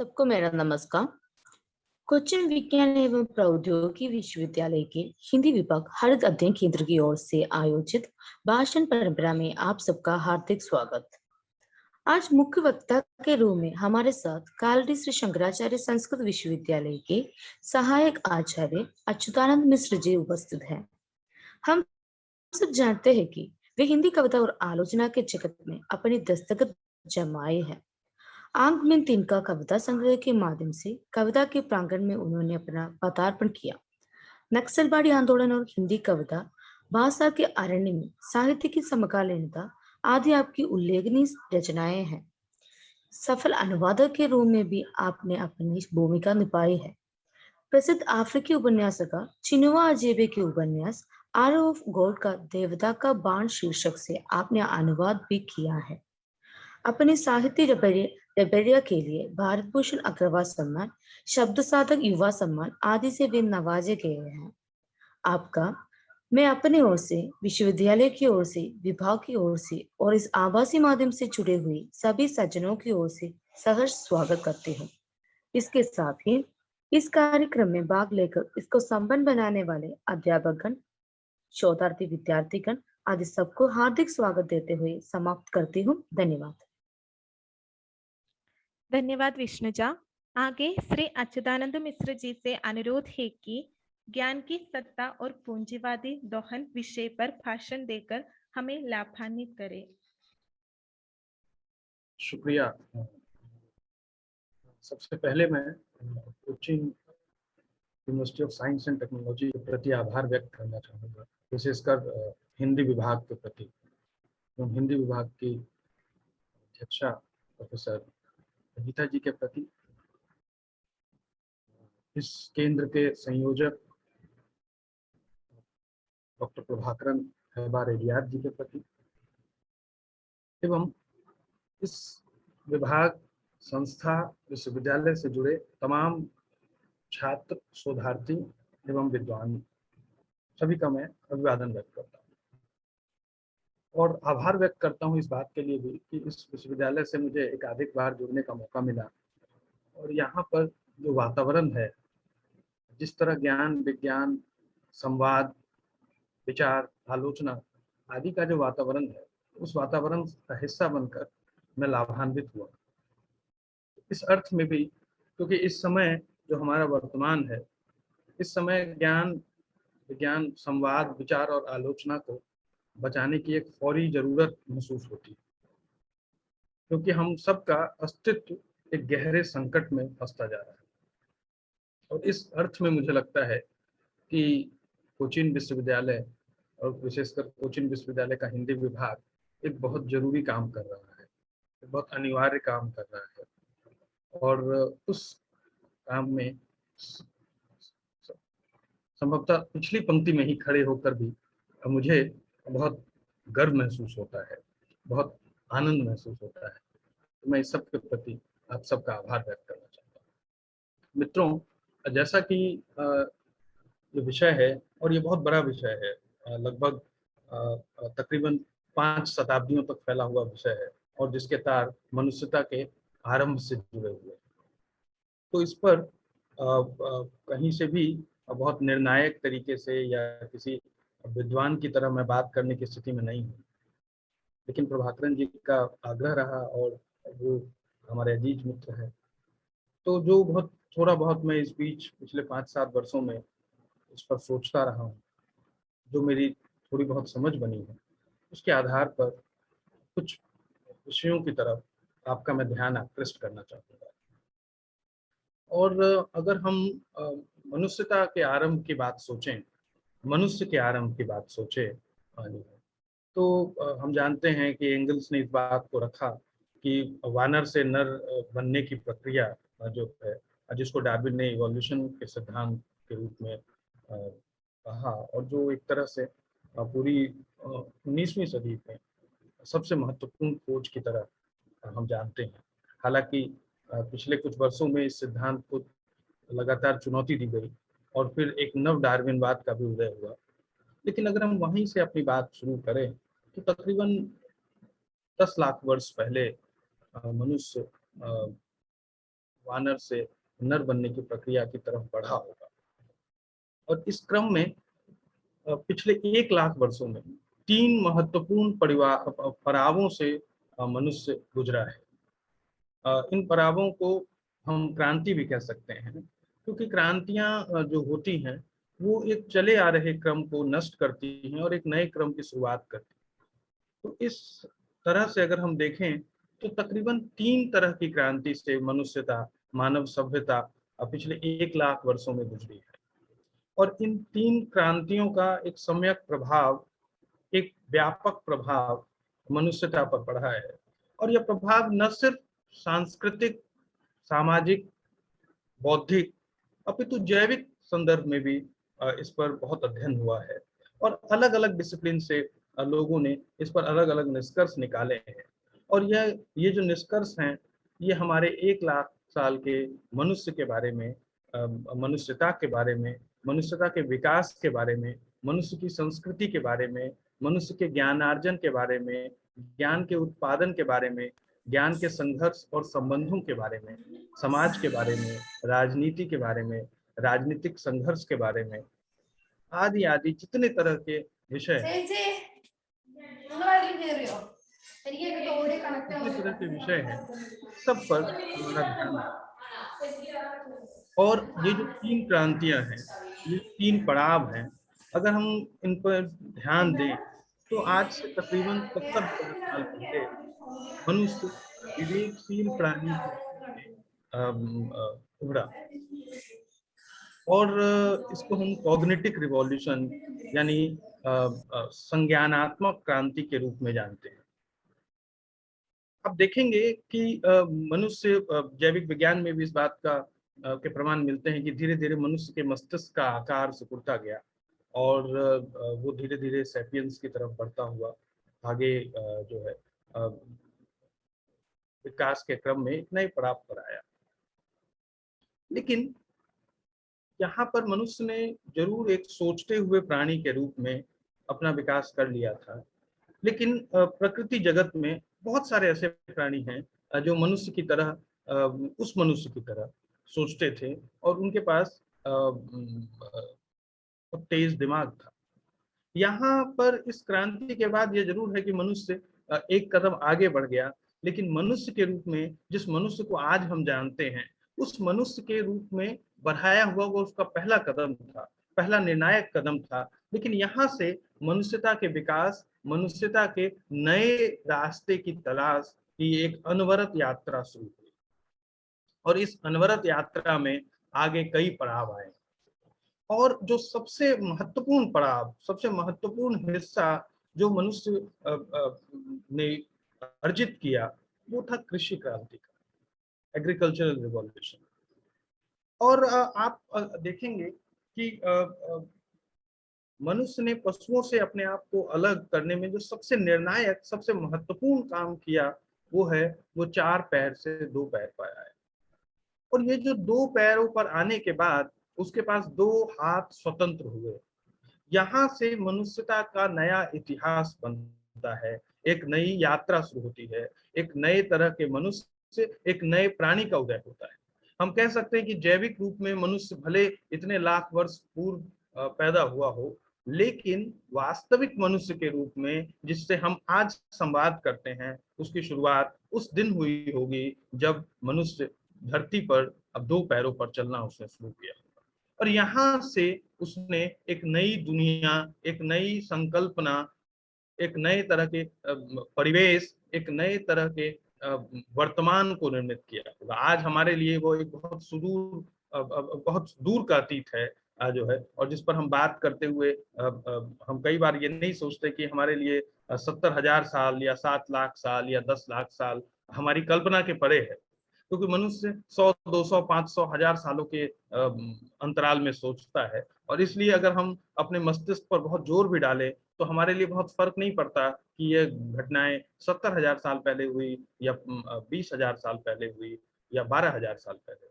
सबको मेरा नमस्कार। कोचिन विज्ञान एवं प्रौद्योगिकी विश्वविद्यालय के हिंदी विभाग हरित अध्ययन केंद्र की ओर से आयोजित भाषण परंपरा में आप सबका हार्दिक स्वागत। आज मुख्य वक्ता के रूप में हमारे साथ कालडी श्री शंकराचार्य संस्कृत विश्वविद्यालय के सहायक आचार्य अच्युतानंद मिश्र जी उपस्थित हैं। हम सब जानते हैं कि वे हिंदी कविता और आलोचना के जगत में अपनी दस्तखत जमाए हैं। आंक में तिनका कविता संग्रह के माध्यम से कविता के प्रांगण में उन्होंने अपना पदार्पण किया। नक्सलवादी आंदोलन और हिंदी कविता भाषा के अरण्य में साहित्य की समकालीनता आदि आपकी उल्लेखनीय रचनाएं हैं। सफल अनुवादक के रूप में भी आपने अपनी भूमिका निभाई है। प्रसिद्ध अफ्रीकी उपन्यासकार चिनुआ अचेबे के उपन्यास आरो ऑफ गॉड का देवता का बाण शीर्षक से आपने अनुवाद भी किया है। अपने साहित्य रबेरिया के लिए भारत भूषण अग्रवाल सम्मान, शब्द साधक युवा सम्मान आदि से वे नवाजे गए हैं। आपका मैं अपने ओर से, विश्वविद्यालय की ओर से, विभाग की ओर से और इस आभासी माध्यम से जुड़े हुए सभी सज्जनों की ओर से सहर्ष स्वागत करती हूँ। इसके साथ ही इस कार्यक्रम में भाग लेकर इसको संपन्न बनाने वाले अध्यापकगण, शोधार्थी विद्यार्थीगण आदि सबको हार्दिक स्वागत देते हुए समाप्त करती हूँ। धन्यवाद। धन्यवाद विष्णुजा। आगे श्री अच्युतानंद मिश्र जी से अनुरोध है कि ज्ञान की सत्ता और पूंजीवादी दोहन विषय पर भाषण देकर हमें लाभान्वित करें। शुक्रिया। सबसे पहले मैं Cochin university of science and technology के प्रति आभार व्यक्त करना चाहूँगा, विशेषकर हिंदी विभाग के प्रति। हिंदी विभाग की अध्यक्षा प्रोफेसर गीता जी के प्रति, इस केंद्र के संयोजक डॉक्टर प्रभाकरन हैबा रेडियात जी के प्रति, एवं इस विभाग, संस्था, विश्वविद्यालय से जुड़े तमाम छात्र, शोधार्थी एवं विद्वान सभी का मैं अभिवादन व्यक्त करता हूँ। और आभार व्यक्त करता हूँ इस बात के लिए भी कि इस विश्वविद्यालय से मुझे एकाधिक बार जुड़ने का मौका मिला और यहाँ पर जो वातावरण है, जिस तरह ज्ञान, विज्ञान, संवाद, विचार, आलोचना आदि का जो वातावरण है, उस वातावरण का हिस्सा बनकर मैं लाभान्वित हुआ। इस अर्थ में भी क्योंकि इस समय जो हमारा वर्तमान है, इस समय ज्ञान, विज्ञान, संवाद, विचार और आलोचना को बचाने की एक फौरी जरूरत महसूस होती है, क्योंकि हम सबका अस्तित्व एक गहरे संकट में फंसता जा रहा है। और इस अर्थ में मुझे लगता है कि कोचिन विश्वविद्यालय और विशेषकर कोचिन विश्वविद्यालय का हिंदी विभाग एक बहुत जरूरी काम कर रहा है, बहुत अनिवार्य काम कर रहा है। और उस काम में संभवतः पिछली पंक्ति में ही खड़े होकर भी मुझे बहुत गर्व महसूस होता है, बहुत आनंद महसूस होता है। तो मैं इस सब के प्रति आप सबका आभार व्यक्त करना चाहता हूँ। मित्रों, जैसा कि ये विषय है और ये बहुत बड़ा विषय है, लगभग तकरीबन 5 शताब्दियों तक फैला हुआ विषय है और जिसके तार मनुष्यता के आरंभ से जुड़े हुए। तो इस पर कहीं से भी बहुत निर्णायक तरीके से या किसी विद्वान की तरह मैं बात करने की स्थिति में नहीं हूँ, लेकिन प्रभाकरन जी का आग्रह रहा और वो हमारे अजीज मित्र है, तो जो बहुत थोड़ा बहुत मैं इस बीच पिछले 5-7 वर्षों में इस पर सोचता रहा हूँ, जो मेरी थोड़ी बहुत समझ बनी है, उसके आधार पर कुछ विषयों की तरफ आपका मैं ध्यान आकृष्ट करना चाहूँगा। और अगर हम मनुष्यता के आरंभ की बात सोचें, मनुष्य के आरंभ की बात सोचें, तो हम जानते हैं कि एंगल्स ने इस बात को रखा कि वानर से नर बनने की प्रक्रिया जो है, जिसको डार्विन ने इवोल्यूशन के सिद्धांत के रूप में कहा, और जो एक तरह से पूरी 19वीं सदी में सबसे महत्वपूर्ण खोज की तरह हम जानते हैं। हालांकि पिछले कुछ वर्षों में इस सिद्धांत को लगातार चुनौती दी गई और फिर एक नव डार्विनवाद का भी उदय हुआ। लेकिन अगर हम वहीं से अपनी बात शुरू करें तो तकरीबन 10 लाख वर्ष पहले मनुष्य वानर से नर बनने की प्रक्रिया की तरफ बढ़ा होगा। और इस क्रम में पिछले 1 लाख वर्षों में 3 महत्वपूर्ण पड़ावों से मनुष्य गुजरा है। इन पड़ावों को हम क्रांति भी कह सकते हैं, क्योंकि क्रांतियां जो होती हैं वो एक चले आ रहे क्रम को नष्ट करती हैं और एक नए क्रम की शुरुआत करती हैं। तो इस तरह से अगर हम देखें तो तकरीबन 3 तरह की क्रांति से मनुष्यता, मानव सभ्यता पिछले 1 लाख वर्षों में गुजरी है। और इन 3 क्रांतियों का एक सम्यक प्रभाव, एक व्यापक प्रभाव मनुष्यता पर पड़ा है। और यह प्रभाव न सिर्फ सांस्कृतिक, सामाजिक, बौद्धिक अपितु जैविक संदर्भ में भी इस पर बहुत अध्ययन हुआ है और अलग अलग डिसिप्लिन से लोगों ने इस पर अलग अलग निष्कर्ष निकाले हैं। और ये जो निष्कर्ष हैं ये हमारे 1 लाख साल के मनुष्य के बारे में, मनुष्यता के बारे में, मनुष्यता के विकास के बारे में, मनुष्य की संस्कृति के बारे में, मनुष्य के ज्ञानार्जन के बारे में, ज्ञान के उत्पादन के बारे में, ज्ञान के संघर्ष और संबंधों के बारे में, समाज के बारे में, राजनीति के बारे में, राजनीतिक संघर्ष के बारे में, आदि आदि जितने तरह के विषय हैं, जितने तरह के विषय हैं, सब पर हमारा ध्यान है। और ये जो 3 क्रांतियां हैं, ये 3 पड़ाव हैं, अगर हम इन पर ध्यान दें तो आज से तकरीबन 70,000 साल पहले मनुष्य विवेकशील प्राणी के रूप में उभरा। और इसको हम कॉग्निटिव रिवॉल्यूशन यानी संज्ञानात्मक क्रांति के रूप में जानते हैं। अब देखेंगे कि मनुष्य, जैविक विज्ञान में भी इस बात का के प्रमाण मिलते हैं कि धीरे धीरे मनुष्य के मस्तिष्क का आकार सिकुड़ता गया और वो धीरे धीरे सैपियंस की तरफ बढ़ता हुआ आगे जो है विकास के क्रम में एक नए पड़ाव पर आया। लेकिन यहाँ पर मनुष्य ने जरूर एक सोचते हुए प्राणी के रूप में अपना विकास कर लिया था, लेकिन प्रकृति जगत में बहुत सारे ऐसे प्राणी हैं जो मनुष्य की तरह, उस मनुष्य की तरह सोचते थे और उनके पास तेज दिमाग था। यहाँ पर इस क्रांति के बाद ये जरूर है कि मनुष्य एक कदम आगे बढ़ गया, लेकिन मनुष्य के रूप में जिस मनुष्य को आज हम जानते हैं उस मनुष्य के रूप में बढ़ाया हुआ वो उसका पहला कदम था, पहला निर्णायक कदम था। लेकिन यहाँ से मनुष्यता के विकास, मनुष्यता के नए रास्ते की तलाश की एक अनवरत यात्रा शुरू हुई और इस अनवरत यात्रा में आगे कई पड़ाव आए। और जो सबसे महत्वपूर्ण पड़ाव, सबसे महत्वपूर्ण हिस्सा जो मनुष्य ने अर्जित किया वो था कृषि क्रांति का, एग्रीकल्चरल रिवॉल्यूशन। और आप देखेंगे कि मनुष्य ने पशुओं से अपने आप को अलग करने में जो सबसे निर्णायक, सबसे महत्वपूर्ण काम किया वो है वो 4 पैर से 2 पैर पर आया। और ये जो 2 पैरों पर आने के बाद उसके पास 2 हाथ स्वतंत्र हुए। यहाँ से मनुष्यता का नया इतिहास बनता है, एक नई यात्रा शुरू होती है, एक नए तरह के मनुष्य, एक नए प्राणी का उदय होता है। हम कह सकते हैं कि जैविक रूप में मनुष्य भले इतने लाख वर्ष पूर्व पैदा हुआ हो, लेकिन वास्तविक मनुष्य के रूप में जिससे हम आज संवाद करते हैं उसकी शुरुआत उस दिन हुई होगी जब मनुष्य धरती पर अब 2 पैरों पर चलना उसने शुरू किया। और यहाँ से उसने एक नई दुनिया, एक नई संकल्पना, एक नए तरह के परिवेश, एक नए तरह के वर्तमान को निर्मित किया। आज हमारे लिए वो एक बहुत सुदूर, बहुत दूर का अतीत है जो है, और जिस पर हम बात करते हुए हम कई बार ये नहीं सोचते कि हमारे लिए 70,000 साल या 7 लाख साल या 10 लाख साल हमारी कल्पना के परे है, क्योंकि मनुष्य 100, 200, 500, 1000 सालों के अंतराल में सोचता है। और इसलिए अगर हम अपने मस्तिष्क पर बहुत जोर भी डालें तो हमारे लिए बहुत फर्क नहीं पड़ता कि ये घटनाएं 70,000 साल पहले हुई या 20,000 साल पहले हुई या 12,000 साल पहले हुई।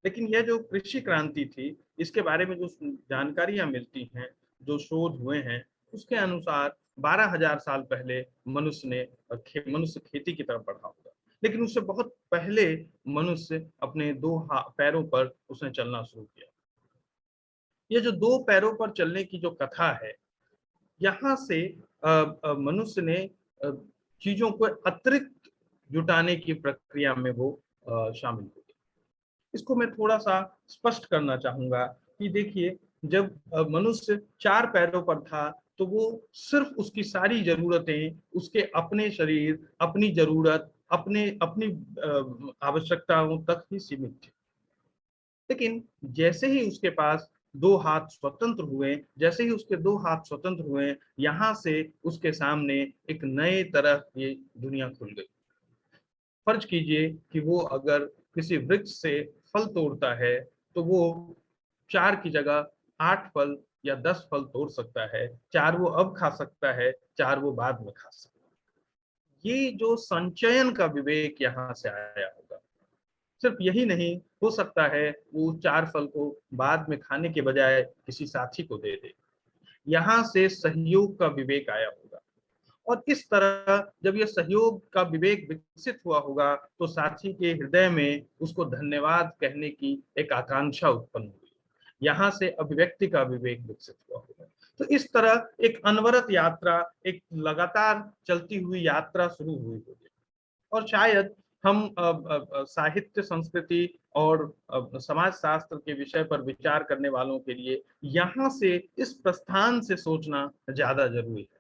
लेकिन यह जो कृषि क्रांति थी इसके बारे में जो जानकारियां मिलती हैं, जो शोध हुए हैं, उसके अनुसार 12,000 साल पहले मनुष्य खेती की तरफ बढ़ा होगा। लेकिन उससे बहुत पहले मनुष्य अपने दो पैरों पर उसने चलना शुरू किया। ये जो दो पैरों पर चलने की जो कथा है, यहाँ से मनुष्य ने अ, चीजों को अतिरिक्त जुटाने की प्रक्रिया में वो शामिल हो गया। इसको मैं थोड़ा सा स्पष्ट करना चाहूंगा कि देखिए, जब मनुष्य चार पैरों पर था तो वो सिर्फ उसकी सारी जरूरतें उसके अपने शरीर, अपनी जरूरत, अपने अपनी आवश्यकताओं तक ही सीमित थी। लेकिन जैसे ही उसके पास दो हाथ स्वतंत्र हुए, जैसे ही उसके दो हाथ स्वतंत्र हुए, यहाँ से उसके सामने एक नए तरह की दुनिया खुल गई। फर्ज कीजिए कि वो अगर किसी वृक्ष से फल तोड़ता है तो वो चार की जगह 8 फल या 10 फल तोड़ सकता है। चार वो अब खा सकता है, चार वो बाद में खा सकता है। ये जो संचयन का विवेक यहाँ से आया होगा। सिर्फ यही नहीं, हो सकता है वो 4 फल को बाद में खाने के बजाय किसी साथी को दे दे। यहाँ से सहयोग का विवेक आया होगा। और इस तरह जब यह सहयोग का विवेक विकसित हुआ होगा तो साथी के हृदय में उसको धन्यवाद कहने की एक आकांक्षा उत्पन्न हुई। यहाँ से अभिव्यक्ति का विवेक विकसित हुआ होगा। तो इस तरह एक अनवरत यात्रा, एक लगातार चलती हुई यात्रा शुरू हुई होगी। और शायद हम साहित्य, संस्कृति और समाज शास्त्र के विषय पर विचार करने वालों के लिए यहाँ से, इस प्रस्थान से सोचना ज्यादा जरूरी है।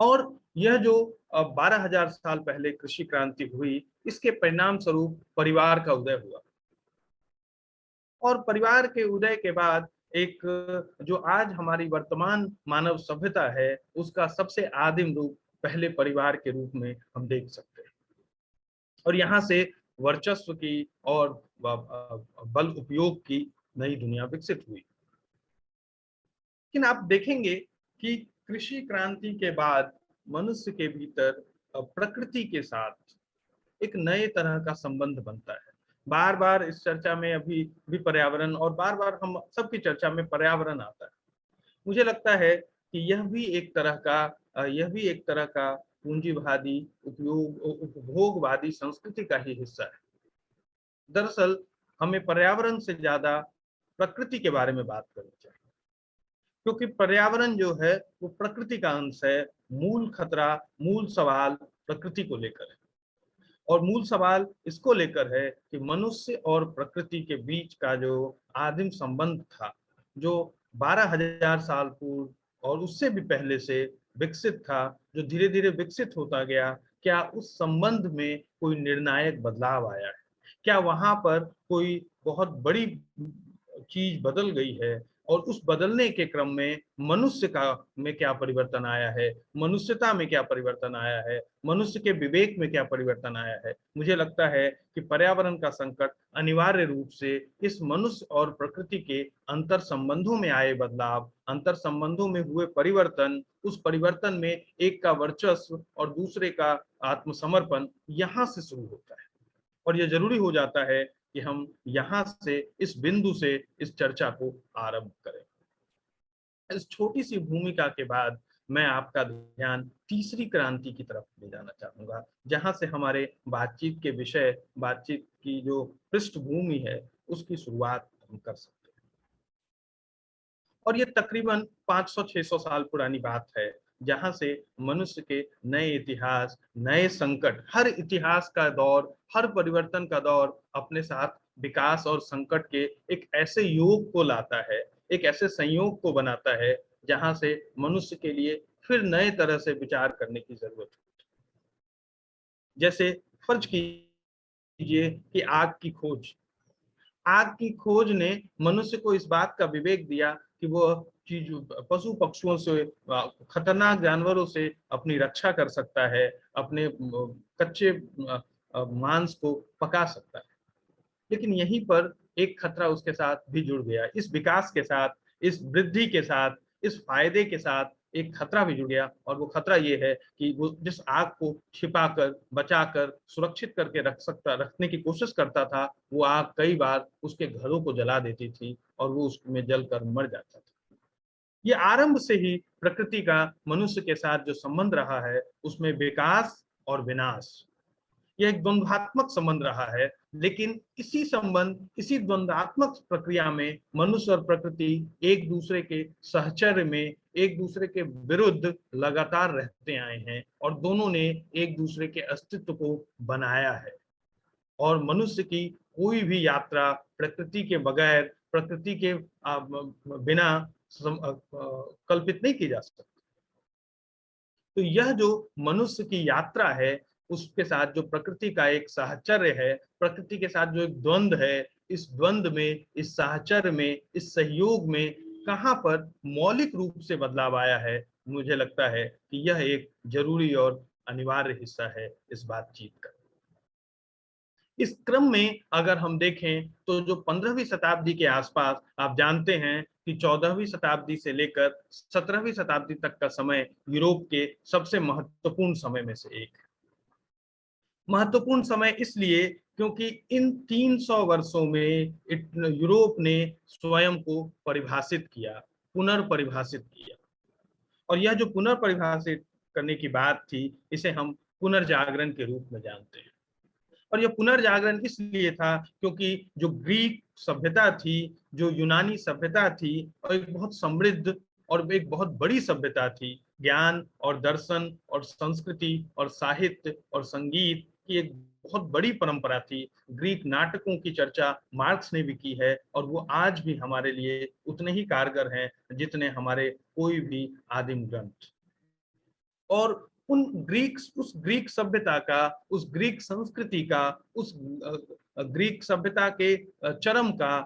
और यह जो 12,000 साल पहले कृषि क्रांति हुई, इसके परिणाम स्वरूप परिवार का उदय हुआ। और परिवार के उदय के बाद एक जो आज हमारी वर्तमान मानव सभ्यता है, उसका सबसे आदिम रूप पहले परिवार के रूप में हम देख सकते हैं। और यहाँ से वर्चस्व की और बल उपयोग की नई दुनिया विकसित हुई। लेकिन आप देखेंगे कि कृषि क्रांति के बाद मनुष्य के भीतर प्रकृति के साथ एक नए तरह का संबंध बनता है। बार बार इस चर्चा में अभी भी पर्यावरण, और बार बार हम सबकी चर्चा में पर्यावरण आता है। मुझे लगता है कि यह भी एक तरह का पूंजीवादी उपभोगवादी संस्कृति का ही हिस्सा है। दरअसल हमें पर्यावरण से ज्यादा प्रकृति के बारे में बात करनी चाहिए, क्योंकि पर्यावरण जो है वो प्रकृति का अंश है। मूल खतरा, मूल सवाल प्रकृति को लेकर है। और मूल सवाल इसको लेकर है कि मनुष्य और प्रकृति के बीच का जो आदिम संबंध था, जो 12,000 साल पूर्व और उससे भी पहले से विकसित था, जो धीरे धीरे विकसित होता गया, क्या उस संबंध में कोई निर्णायक बदलाव आया है? क्या वहां पर कोई बहुत बड़ी चीज बदल गई है? और उस बदलने के क्रम में मनुष्य का में क्या परिवर्तन आया है, मनुष्यता में क्या परिवर्तन आया है, मनुष्य के विवेक में क्या परिवर्तन आया है? मुझे लगता है कि पर्यावरण का संकट अनिवार्य रूप से इस मनुष्य और प्रकृति के अंतर संबंधों में आए बदलाव, अंतर संबंधों में हुए परिवर्तन, उस परिवर्तन में एक का वर्चस्व और दूसरे का आत्मसमर्पण यहाँ से शुरू होता है। और यह जरूरी हो जाता है कि हम यहाँ से, इस बिंदु से इस चर्चा को आरंभ करें। इस छोटी सी भूमिका के बाद मैं आपका ध्यान तीसरी क्रांति की तरफ ले जाना चाहूंगा, जहां से हमारे बातचीत के विषय, बातचीत की जो पृष्ठभूमि है, उसकी शुरुआत हम कर सकते हैं। और ये तकरीबन 500-600 साल पुरानी बात है, जहां से मनुष्य के नए इतिहास, नए संकट, हर इतिहास का दौर, हर परिवर्तन का दौर अपने साथ विकास और संकट के एक ऐसे योग को लाता है, एक ऐसे संयोग को बनाता है, जहां से मनुष्य के लिए फिर नए तरह से विचार करने की जरूरत है। जैसे फर्ज कीजिए कि आग की खोज ने मनुष्य को इस बात का विवेक दिया कि वो चीज पशु पक्षियों से, खतरनाक जानवरों से अपनी रक्षा कर सकता है, अपने कच्चे मांस को पका सकता है। लेकिन यहीं पर एक खतरा उसके साथ भी जुड़ गया। इस विकास के साथ, इस वृद्धि के साथ, इस फायदे के साथ एक खतरा भी जुड़ गया। और वो खतरा ये है कि वो जिस आग को छिपाकर, बचाकर, सुरक्षित करके रखने की कोशिश करता था, वो आग कई बार उसके घरों को जला देती थी और वो उसमें जलकर मर जाता था। ये आरंभ से ही प्रकृति का मनुष्य के साथ जो संबंध रहा है, उसमें विकास और विनाश, यह एक द्वंद्वात्मक संबंध रहा है, लेकिन इसी द्वंद्वात्मक प्रक्रिया में मनुष्य और प्रकृति एक दूसरे के सहचर्य में, एक दूसरे के विरुद्ध लगातार रहते आए हैं और दोनों ने एक दूसरे के अस्तित्व को बनाया है। और मनुष्य की कोई भी यात्रा प्रकृति के बगैर, प्रकृति के बिना कल्पित नहीं की जा सकती। तो यह जो मनुष्य की यात्रा है, उसके साथ जो प्रकृति का एक साहचर्य है, प्रकृति के साथ जो एक द्वंद्व है, इस द्वंद्व में, इस साहचर्य में, इस सहयोग में कहाँ पर मौलिक रूप से बदलाव आया है, मुझे लगता है कि यह एक जरूरी और अनिवार्य हिस्सा है इस बातचीत का। इस क्रम में अगर हम देखें तो जो 15वीं शताब्दी के आसपास, आप जानते हैं कि 14वीं शताब्दी से लेकर 17वीं शताब्दी तक का समय यूरोप के सबसे महत्वपूर्ण समय में से एक है। महत्वपूर्ण समय इसलिए क्योंकि इन 300 वर्षों में यूरोप ने स्वयं को परिभाषित किया, पुनर्परिभाषित किया। और यह जो पुनर्परिभाषित करने की बात थी, इसे हम पुनर्जागरण के रूप में जानते हैं। और यह पुनर्जागरण इसलिए था क्योंकि जो ग्रीक सभ्यता थी, जो यूनानी सभ्यता थी, और एक बहुत समृद्ध और एक बहुत बड़ी सभ्यता थी, ज्ञान और दर्शन और संस्कृति और साहित्य और संगीत की एक बहुत बड़ी परंपरा थी। ग्रीक नाटकों की चर्चा मार्क्स ने भी की है और वो आज भी हमारे लिए उतने ही कारगर हैं जितने हमारे कोई भी आदिम ग्रंथ। और उस ग्रीक सभ्यता का, उस ग्रीक संस्कृति का, उस ग्रीक सभ्यता के चरम का,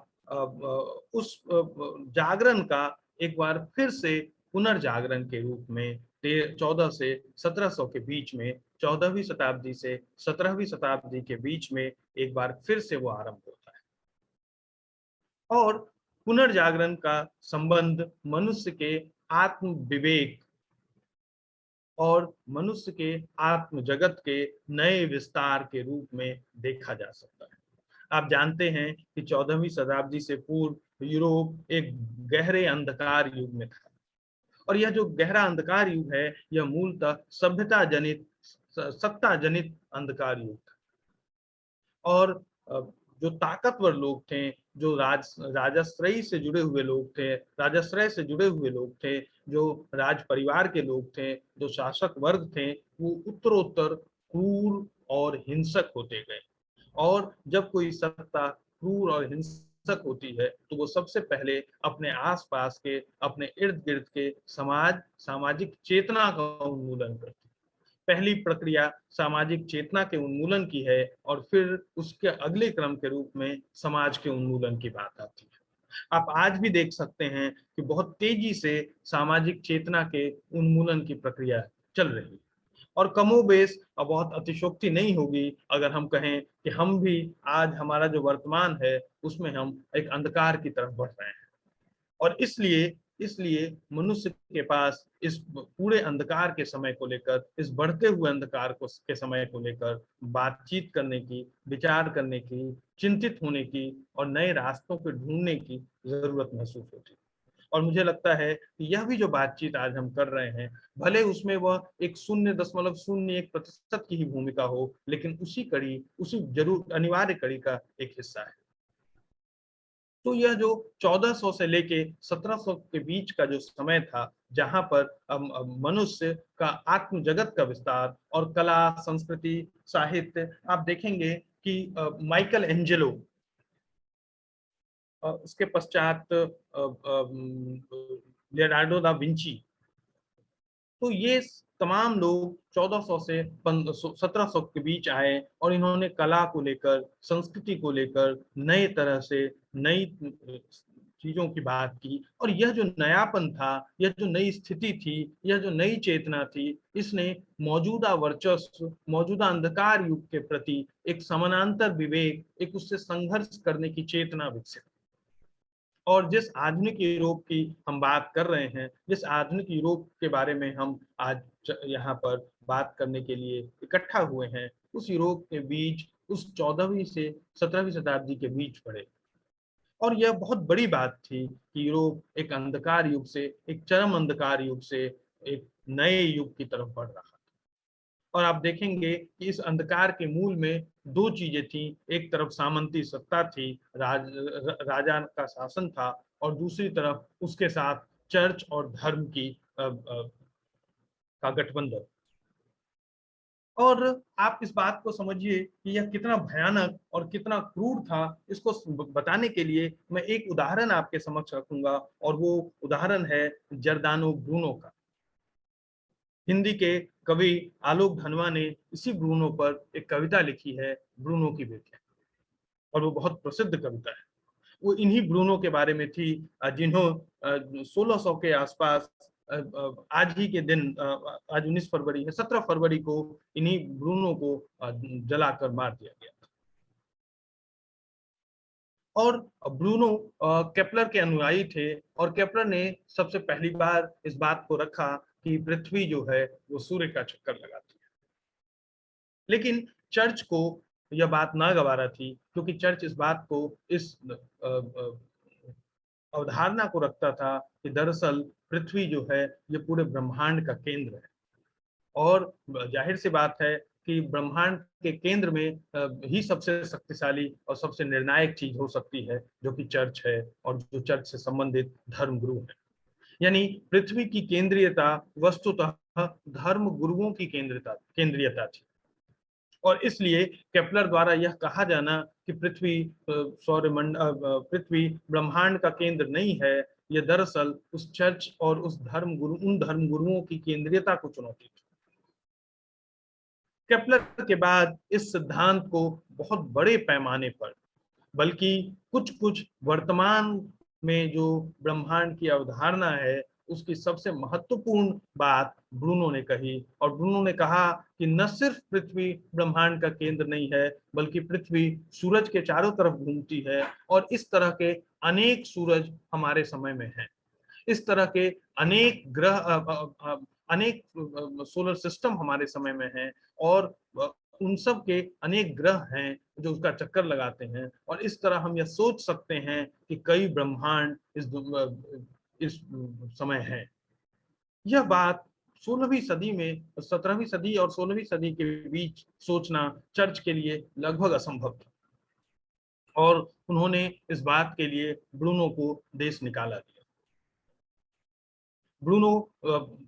उस जागरण का एक बार फिर से पुनर्जागरण के रूप में 14 से 1700 के बीच में, 14वीं शताब्दी से 17वीं शताब्दी के बीच में एक बार फिर से वो आरंभ होता है। और पुनर्जागरण का संबंध मनुष्य के आत्म विवेक और मनुष्य के आत्म जगत के नए विस्तार के रूप में देखा जा सकता है। आप जानते हैं कि 14वीं शताब्दी से पूर्व यूरोप एक गहरे अंधकार युग में था, और यह जो गहरा अंधकार युग है, यह मूलतः सभ्यता जनित, सत्ता जनित अंधकार युग था। और जो ताकतवर लोग थे, जो राजाश्रय से जुड़े हुए लोग थे, जो राज परिवार के लोग थे, जो शासक वर्ग थे, वो उत्तरोत्तर क्रूर और हिंसक होते गए। और जब कोई सत्ता क्रूर और हिंसक होती है तो वो सबसे पहले अपने आसपास के, अपने इर्द गिर्द के सामाजिक चेतना का उन्मूलन करती है। पहली प्रक्रिया सामाजिक चेतना के उन्मूलन की है और फिर उसके अगले क्रम के रूप में समाज के उन्मूलन की बात आती है। आप आज भी देख सकते हैं कि बहुत तेजी से सामाजिक चेतना के उन्मूलन की प्रक्रिया चल रही है। और कमोबेश, अब बहुत अतिशयोक्ति नहीं होगी अगर हम कहें कि हम भी आज, हमारा जो वर्तमान है उसमें हम एक अंधकार की तरफ बढ़ रहे हैं। और इसलिए मनुष्य के पास इस पूरे अंधकार के समय को लेकर, इस बढ़ते हुए अंधकार के समय को लेकर बातचीत करने की, विचार करने की, चिंतित होने की और नए रास्तों को ढूंढने की जरूरत महसूस होती है। और मुझे लगता है कि यह भी जो बातचीत आज हम कर रहे हैं, भले उसमें वह एक 0.01% की ही भूमिका हो, लेकिन उसी जरूर अनिवार्य कड़ी का एक हिस्सा है। तो यह जो 1400 से लेके 1700 के बीच का जो समय था, जहां पर मनुष्य का आत्म जगत का विस्तार और कला, संस्कृति, साहित्य, आप देखेंगे कि माइकल एंजेलो, उसके पश्चात लियोनार्डो दा विंची, तो ये तमाम लोग 1400 से 1700 के बीच आए और इन्होंने कला को लेकर, संस्कृति को लेकर नए तरह से नई चीजों की बात की। और यह जो नयापन था, यह जो नई स्थिति थी, यह जो नई चेतना थी, इसने मौजूदा वर्चस्व, मौजूदा अंधकार युग के प्रति एक समानांतर विवेक, एक उससे संघर्ष करने की चेतना विकसित। और जिस आधुनिक यूरोप की हम बात कर रहे हैं, जिस आधुनिक यूरोप के बारे में हम आज यहाँ पर बात करने के लिए इकट्ठा हुए हैं, उस यूरोप के बीच, उस 14वीं से 17वीं शताब्दी के बीच पड़े। और यह बहुत बड़ी बात थी कि यूरोप एक अंधकार युग से, एक चरम अंधकार युग से एक नए युग की तरफ बढ़ रहा था। और आप देखेंगे कि इस अंधकार के मूल में दो चीजें थी। एक तरफ सामंती सत्ता थी, राजा का शासन था, और दूसरी तरफ उसके साथ चर्च और धर्म की का गठबंधन। और आप इस बात को समझिए कि यह कितना भयानक और कितना क्रूर था। इसको बताने के लिए मैं एक उदाहरण आपके समक्ष रखूंगा, और वो उदाहरण है जर्दानो ब्रूनो का। हिंदी के कवि आलोक धनवा ने इसी ब्रूनो पर एक कविता लिखी है, ब्रूनो की बेटियां, और वो बहुत प्रसिद्ध कविता है। वो इन्हीं ब्रूनो के बारे में थी, जिन्हों 1600 के आसपास, आज ही के दिन, आज 19 फरवरी है, 17 फरवरी को इन्हीं ब्रूनो को जलाकर मार दिया गया। और ब्रूनो केपलर के अनुयायी थे, और केपलर ने सबसे पहली बार इस बात को रखा कि पृथ्वी जो है वो सूर्य का चक्कर लगाती है। लेकिन चर्च को यह बात ना गवारा थी, क्योंकि चर्च इस बात को, इस अवधारणा को रखता था कि दरअसल पृथ्वी जो है ये पूरे ब्रह्मांड का केंद्र है। और जाहिर सी बात है कि ब्रह्मांड के केंद्र में ही सबसे शक्तिशाली और सबसे निर्णायक चीज हो सकती है, जो कि चर्च है, और जो चर्च से संबंधित धर्म गुरु है। यानी पृथ्वी की केंद्रीयता वस्तुतः धर्म गुरुओं की केंद्रीयता थी। और इसलिए केपलर द्वारा यह कहा जाना कि पृथ्वी ब्रह्मांड का केंद्र नहीं है, यह दरअसल उस चर्च और उन धर्म गुरुओं की केंद्रीयता को चुनौती थी। केपलर के बाद इस सिद्धांत को बहुत बड़े पैमाने पर, बल्कि कुछ कुछ वर्तमान में जो ब्रह्मांड की अवधारणा है, उसकी सबसे महत्वपूर्ण बात ब्रूनो ने कही। और ब्रूनो ने कहा कि न सिर्फ पृथ्वी ब्रह्मांड का केंद्र नहीं है, बल्कि पृथ्वी सूरज के चारों तरफ घूमती है, और इस तरह के अनेक सूरज हमारे समय में हैं। इस तरह के अनेक ग्रह, अनेक सोलर सिस्टम हमारे समय में हैं, और उन सब के अनेक ग्रह हैं जो उसका चक्कर लगाते हैं। और इस तरह हम यह सोच सकते हैं कि कई ब्रह्मांड इस समय है। यह बात 16वीं सदी में, 17वीं सदी और 16वीं सदी के बीच सोचना चर्च के लिए लगभग असंभव था, और उन्होंने इस बात के लिए ब्रूनो को देश निकाला दिया। ब्रूनो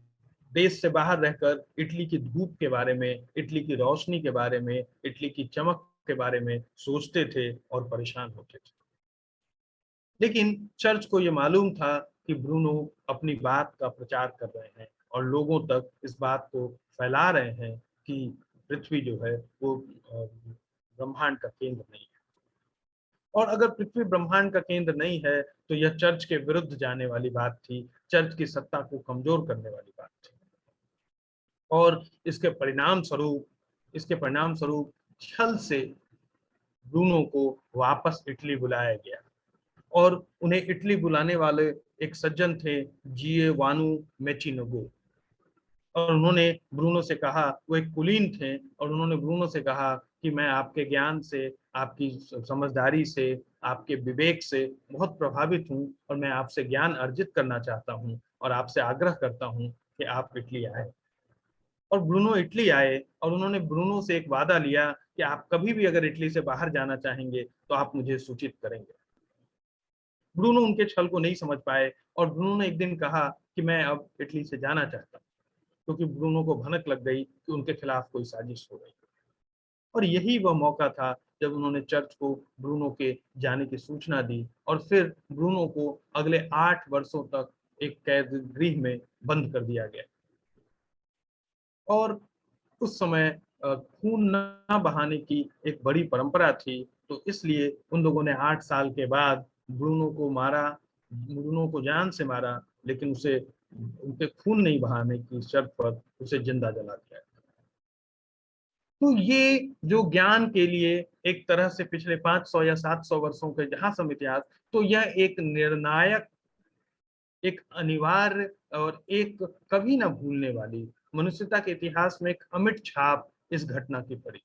देश से बाहर रहकर इटली की धूप के बारे में, इटली की रोशनी के बारे में, इटली की चमक के बारे में सोचते थे और परेशान होते थे। लेकिन चर्च को यह मालूम था कि ब्रूनो अपनी बात का प्रचार कर रहे हैं और लोगों तक इस बात को फैला रहे हैं कि पृथ्वी जो है वो ब्रह्मांड का केंद्र नहीं है। और अगर पृथ्वी ब्रह्मांड का केंद्र नहीं है, तो यह चर्च के विरुद्ध जाने वाली बात थी, चर्च की सत्ता को कमजोर करने वाली बात थी। और इसके परिणाम स्वरूप छल से ब्रूनो को वापस इटली बुलाया गया। और उन्हें इटली बुलाने वाले एक सज्जन थे, जियोवानी मेचिनगो। और उन्होंने ब्रूनो से कहा, वो एक कुलीन थे, और उन्होंने ब्रूनो से कहा कि मैं आपके ज्ञान से, आपकी समझदारी से, आपके विवेक से बहुत प्रभावित हूँ, और मैं आपसे ज्ञान अर्जित करना चाहता हूँ, और आपसे आग्रह करता हूँ कि आप इटली आए। और ब्रूनो इटली आए, और उन्होंने ब्रूनो से एक वादा लिया कि आप कभी भी अगर इटली से बाहर जाना चाहेंगे तो आप मुझे सूचित करेंगे। ब्रूनो उनके छल को नहीं समझ पाए, और ब्रूनो ने एक दिन कहा कि मैं अब इटली से जाना चाहता हूँ, क्योंकि ब्रूनो को भनक लग गई कि उनके खिलाफ कोई साजिश हो रही। और यही वह मौका था जब उन्होंने चर्च को ब्रूनो के जाने की सूचना दी, और फिर ब्रूनो को अगले 8 वर्षों तक एक कैद गृह में बंद कर दिया गया। और उस समय खून न बहाने की एक बड़ी परंपरा थी, तो इसलिए उन लोगों ने 8 साल के बाद ब्रूनो को मारा, ब्रूनो को जान से मारा, लेकिन उसे उनके खून नहीं बहाने की शर्त पर उसे जिंदा जला दिया। तो ये जो ज्ञान के लिए एक तरह से पिछले 500 या 700 वर्षों के जहां सम इतिहास, तो यह एक निर्णायक, एक अनिवार्य और एक कभी ना भूलने वाली, मनुष्यता के इतिहास में एक अमिट छाप इस घटना की पड़ी।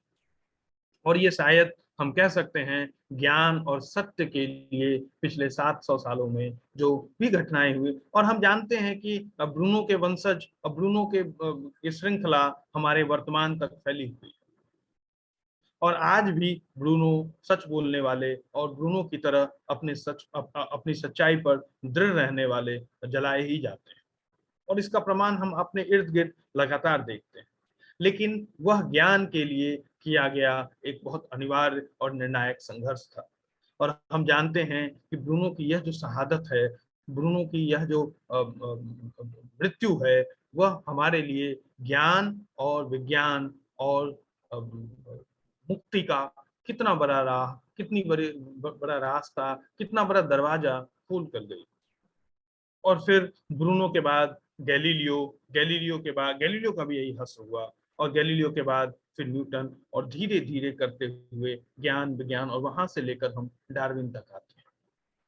और ये शायद हम कह सकते हैं ज्ञान और सत्य के लिए पिछले 700 सालों में जो भी घटनाएं हुई, और हम जानते हैं कि ब्रूनो के वंशज, ब्रूनो के श्रृंखला हमारे वर्तमान तक फैली हुई, और आज भी ब्रूनो सच बोलने वाले और ब्रूनो की तरह अपनी सच्चाई पर दृढ़ रहने वाले जलाए ही जाते हैं, और इसका प्रमाण हम अपने इर्द गिर्द लगातार देखते हैं। लेकिन वह ज्ञान के लिए किया गया एक बहुत अनिवार्य और निर्णायक संघर्ष था, और हम जानते हैं कि ब्रूनो की यह जो शहादत है, ब्रूनो की यह जो मृत्यु है, वह हमारे लिए ज्ञान और विज्ञान और मुक्ति का कितना बड़ा राह, कितनी बड़ा रास्ता, कितना बड़ा दरवाजा खोल कर गई। और फिर ब्रूनो के बाद गैलीलियो, गैलीलियो का भी यही हश्र हुआ, और गैलीलियो के बाद फिर न्यूटन, और धीरे धीरे करते हुए ज्ञान विज्ञान, और वहां से लेकर हम डार्विन तक आते हैं।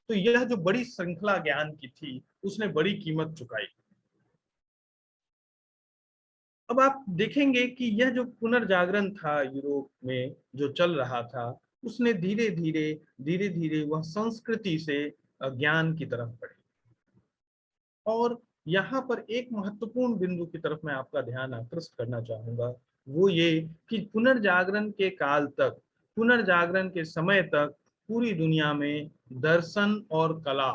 तो यह जो बड़ी श्रृंखला ज्ञान की थी, उसने बड़ी कीमत चुकाई। अब आप देखेंगे कि यह जो पुनर्जागरण था यूरोप में जो चल रहा था, उसने धीरे धीरे वह संस्कृति से ज्ञान की तरफ बढ़ी। और यहाँ पर एक महत्वपूर्ण बिंदु की तरफ मैं आपका ध्यान आकृष्ट करना चाहूंगा, वो ये कि पुनर्जागरण के काल तक, पुनर्जागरण के समय तक पूरी दुनिया में दर्शन और कला,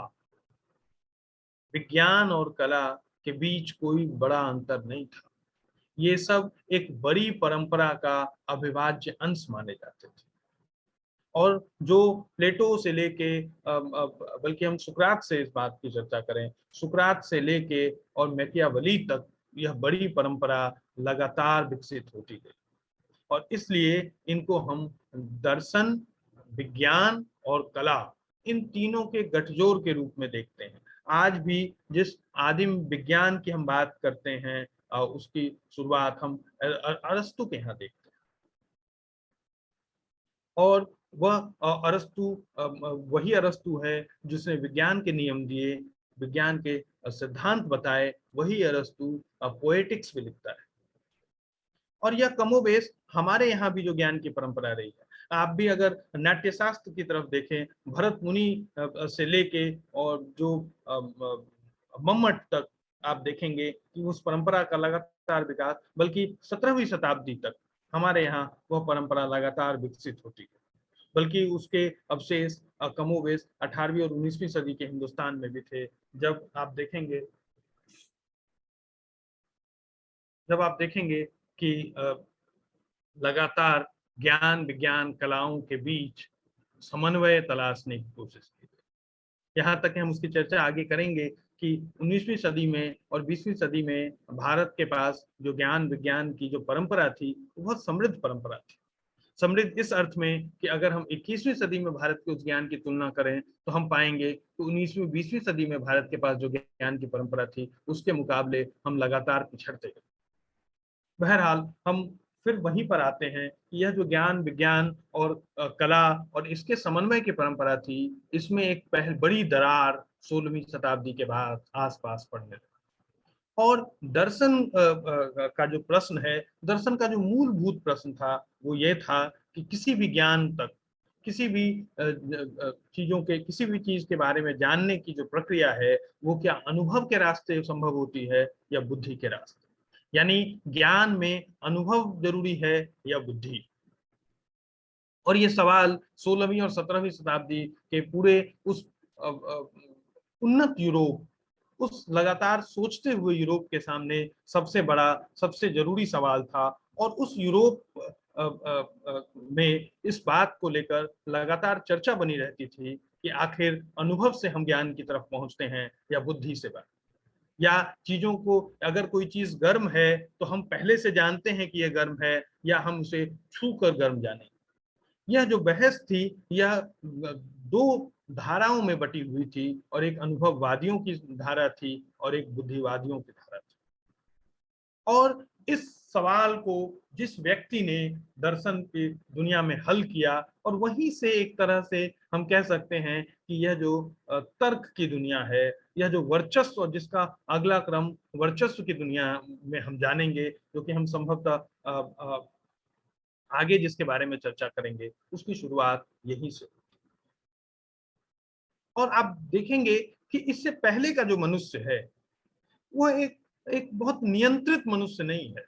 विज्ञान और कला के बीच कोई बड़ा अंतर नहीं था। ये सब एक बड़ी परंपरा का अविभाज्य अंश माने जाते थे। और जो प्लेटो से लेके, बल्कि हम सुकरात से इस बात की चर्चा करें, सुकरात से लेके और मैकियावेली तक यह बड़ी परंपरा लगातार विकसित होती गई, और इसलिए इनको हम दर्शन, विज्ञान और कला, इन तीनों के गठजोड़ के रूप में देखते हैं। आज भी जिस आदिम विज्ञान की हम बात करते हैं, उसकी शुरुआत हम अरस्तु के यहाँ देखते हैं, और वह अरस्तु वही अरस्तु है जिसने विज्ञान के नियम दिए, विज्ञान के सिद्धांत बताए। वही अरस्तु पोएटिक्स भी लिखता है, और यह कमोबेश हमारे यहाँ भी जो ज्ञान की परंपरा रही है। आप भी अगर नाट्यशास्त्र की तरफ देखें, भरत मुनि से लेके और जो मम्मट तक, आप देखेंगे कि उस परंपरा का लगातार विकास, बल्कि 17वीं शताब्दी तक हमारे यहाँ वह परंपरा लगातार विकसित होती है। बल्कि उसके अवशेष कमोबेश 18वीं और 19वीं सदी के हिंदुस्तान में भी थे। जब आप देखेंगे कि लगातार ज्ञान विज्ञान कलाओं के बीच समन्वय तलाशने की कोशिश की गई। यहाँ तक कि हम उसकी चर्चा आगे करेंगे कि 19वीं सदी में और 20वीं सदी में भारत के पास जो ज्ञान विज्ञान की जो परंपरा थी, वो बहुत समृद्ध परंपरा थी। समृद्ध इस अर्थ में कि अगर हम 21वीं सदी में भारत के उस ज्ञान की तुलना करें, तो हम पाएंगे कि 19वीं 20वीं सदी में भारत के पास जो ज्ञान की परंपरा थी, उसके मुकाबले हम लगातार पिछड़ते गए। बहरहाल हम फिर वहीं पर आते हैं कि यह जो ज्ञान विज्ञान और कला और इसके समन्वय की परंपरा थी, इसमें एक बड़ी दरार 16वीं शताब्दी के बाद आसपास पड़ने लगी। और दर्शन का जो प्रश्न है, दर्शन का जो मूलभूत प्रश्न था, वो ये था कि किसी भी ज्ञान तक, किसी भी किसी भी चीज के बारे में जानने की जो प्रक्रिया है, वो क्या अनुभव के रास्ते संभव होती है या बुद्धि के रास्ते। यानी ज्ञान में अनुभव जरूरी है या बुद्धि। और ये सवाल 16वीं और 17वीं शताब्दी के पूरे उस उन्नत यूरोप, उस लगातार सोचते हुए यूरोप के सामने सबसे बड़ा, सबसे जरूरी सवाल था। और उस यूरोप में इस बात को लेकर लगातार चर्चा बनी रहती थी कि आखिर अनुभव से हम ज्ञान की तरफ पहुंचते हैं या बुद्धि से बात, या चीजों को, अगर कोई चीज गर्म है तो हम पहले से जानते हैं कि यह गर्म है, या हम उसे छू कर गर्म जाने। यह जो बहस थी, यह दो धाराओं में बटी हुई थी, और एक अनुभववादियों की धारा थी और एक बुद्धिवादियों की धारा थी। और इस सवाल को जिस व्यक्ति ने दर्शन की दुनिया में हल किया, और वहीं से एक तरह से हम कह सकते हैं कि यह जो तर्क की दुनिया है, यह जो वर्चस्व, और जिसका अगला क्रम वर्चस्व की दुनिया में हम जानेंगे, जो कि हम संभवतः आगे जिसके बारे में चर्चा करेंगे उसकी शुरुआत यहीं से। और आप देखेंगे कि इससे पहले का जो मनुष्य है वह एक बहुत नियंत्रित मनुष्य नहीं है।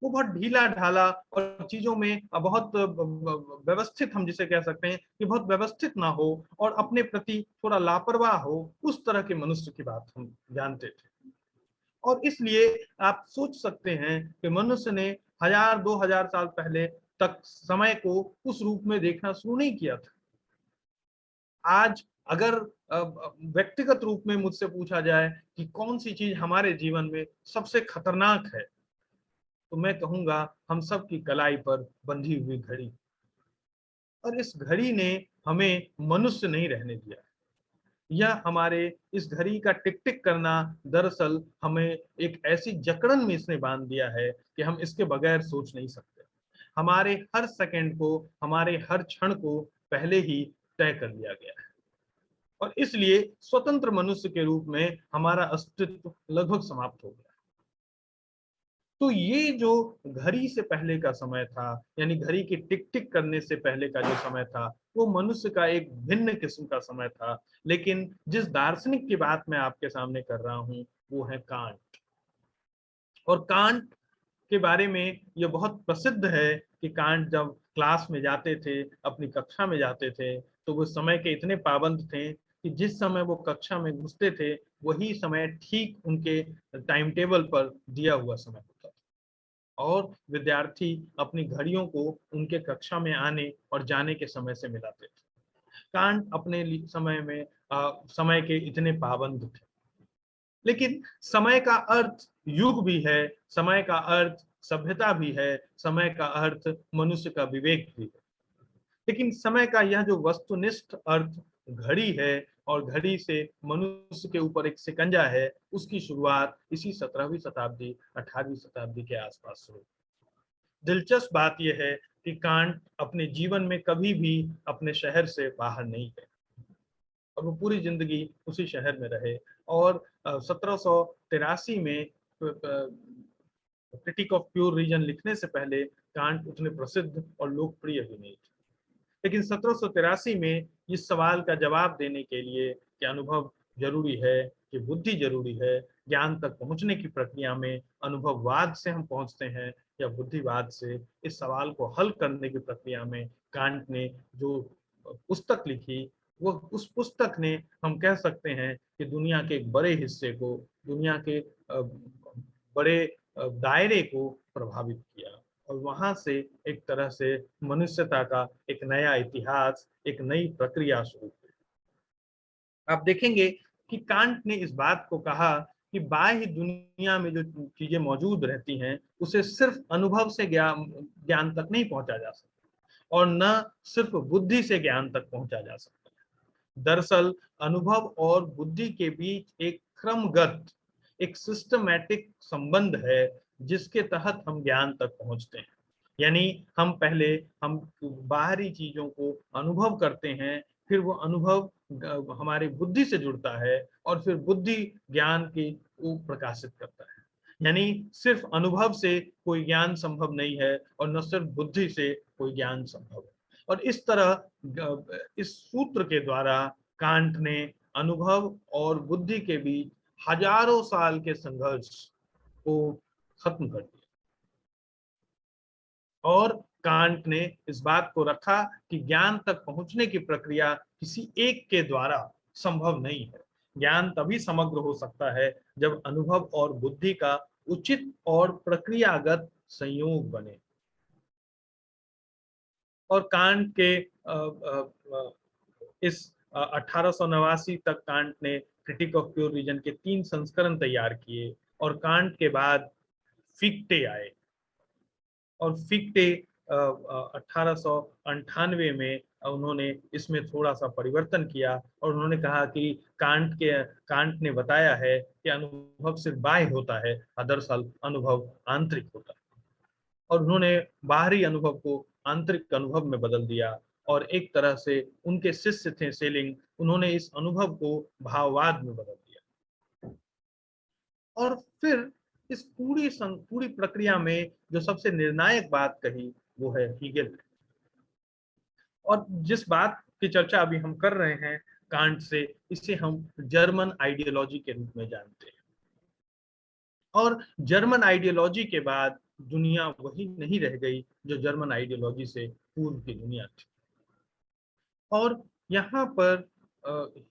वो बहुत ढीला ढाला और चीजों में बहुत व्यवस्थित, हम जिसे कह सकते हैं कि बहुत व्यवस्थित ना हो और अपने प्रति थोड़ा लापरवाह हो, उस तरह के मनुष्य की बात हम जानते थे। और इसलिए आप सोच सकते हैं कि मनुष्य ने 1000-2000 साल पहले तक समय को उस रूप में देखना शुरू नहीं किया था। आज अगर व्यक्तिगत रूप में मुझसे पूछा जाए कि कौन सी चीज हमारे जीवन में सबसे खतरनाक है, तो मैं कहूंगा हम सब की कलाई पर बंधी हुई घड़ी। और इस घड़ी ने हमें मनुष्य नहीं रहने दिया। यह हमारे इस घड़ी का टिक टिक करना दरअसल हमें एक ऐसी जकड़न में इसने बांध दिया है कि हम इसके बगैर सोच नहीं सकते। हमारे हर सेकंड को, हमारे हर क्षण को पहले ही तय कर लिया गया है। और इसलिए स्वतंत्र मनुष्य के रूप में हमारा अस्तित्व लगभग समाप्त हो गया। तो ये जो घड़ी से पहले का समय था, यानी घड़ी के टिक टिक करने से पहले का जो समय था, वो मनुष्य का एक भिन्न किस्म का समय था। लेकिन जिस दार्शनिक की बात मैं आपके सामने कर रहा हूं वो है कांट। और कांट के बारे में ये बहुत प्रसिद्ध है कि कांट जब क्लास में जाते थे, अपनी कक्षा में जाते थे, तो वो समय के इतने पाबंद थे कि जिस समय वो कक्षा में घुसते थे वही समय ठीक उनके टाइम टेबल पर दिया हुआ समय होता था। और विद्यार्थी अपनी घड़ियों को उनके कक्षा में आने और जाने के समय से मिलाते थे। कांट अपने समय में समय के इतने पाबंद थे। लेकिन समय का अर्थ युग भी है, समय का अर्थ सभ्यता भी है, समय का अर्थ मनुष्य का विवेक भी है। लेकिन समय का यह जो वस्तुनिष्ठ अर्थ घड़ी है और घड़ी से मनुष्य के ऊपर एक शिकंजा है, उसकी शुरुआत इसी 17वीं शताब्दी 18वीं शताब्दी के आसपास शुरू। दिलचस्प बात यह है कि कांट अपने जीवन में कभी भी अपने शहर से बाहर नहीं गए और वो पूरी जिंदगी उसी शहर में रहे। और 1783 में क्रिटिक ऑफ प्योर रीजन लिखने से पहले कांट उतने प्रसिद्ध और लोकप्रिय भी नहीं थे। लेकिन 1783 में इस सवाल का जवाब देने के लिए कि अनुभव जरूरी है कि बुद्धि जरूरी है, ज्ञान तक पहुंचने की प्रक्रिया में अनुभववाद से हम पहुंचते हैं या बुद्धिवाद से, इस सवाल को हल करने की प्रक्रिया में कांट ने जो पुस्तक लिखी, वो उस पुस्तक ने, हम कह सकते हैं कि दुनिया के एक बड़े हिस्से को, दुनिया के बड़े दायरे को प्रभावित किया। और वहां से एक तरह से मनुष्यता का एक नया इतिहास, एक नई प्रक्रिया शुरू हुई। आप देखेंगे कि कांट ने इस बात को कहा कि बाह्य दुनिया में जो चीजें मौजूद रहती हैं उसे सिर्फ अनुभव से ज्ञान तक नहीं पहुंचा जा सकता और न सिर्फ बुद्धि से ज्ञान तक पहुंचा जा सकता है। दरअसल अनुभव और बुद्धि के बीच एक क्रमगत, एक सिस्टमैटिक संबंध है जिसके तहत हम ज्ञान तक पहुंचते हैं। यानी हम बाहरी चीजों को अनुभव करते हैं, फिर वो अनुभव हमारी बुद्धि से जुड़ता है और फिर बुद्धि ज्ञान को प्रकाशित करता है। यानी सिर्फ अनुभव से कोई ज्ञान संभव नहीं है और न सिर्फ बुद्धि से कोई ज्ञान संभव है। और इस तरह इस सूत्र के द्वारा कांट ने अनुभव और बुद्धि के बीच हजारों साल के संघर्ष को खत्म कर दिया। और कांट ने इस बात को रखा कि ज्ञान तक पहुंचने की प्रक्रिया किसी एक के द्वारा संभव नहीं है। ज्ञान तभी समग्र हो सकता है जब अनुभव और बुद्धि का उचित और प्रक्रियागत संयोग बने। और कांट के इस 1889 तक कांट ने क्रिटिक ऑफ प्योर रीजन के 3 संस्करण तैयार किए और कांट के बाद फिक्टे आए। और फिक्टे 1898 में उन्होंने इसमें थोड़ा सा परिवर्तन किया और उन्होंने कहा कि कांट ने बताया है कि अनुभव सिर्फ बाह्य होता है, दरअसल अनुभव आंतरिक होता है। और उन्होंने बाहरी अनुभव को आंतरिक अनुभव में बदल दिया। और एक तरह से उनके शिष्य थे सेलिंग, उन्होंने इस अनुभव को भाववाद में बदल दिया। और फिर इस पूरी प्रक्रिया में जो सबसे निर्णायक बात कही वो है हीगेल। और जिस बात की चर्चा अभी हम कर रहे हैं कांट से, इसे हम जर्मन आइडियोलॉजी के रूप में जानते हैं। और जर्मन आइडियोलॉजी के बाद दुनिया वही नहीं रह गई जो जर्मन आइडियोलॉजी से पूर्व की दुनिया थी। और यहाँ पर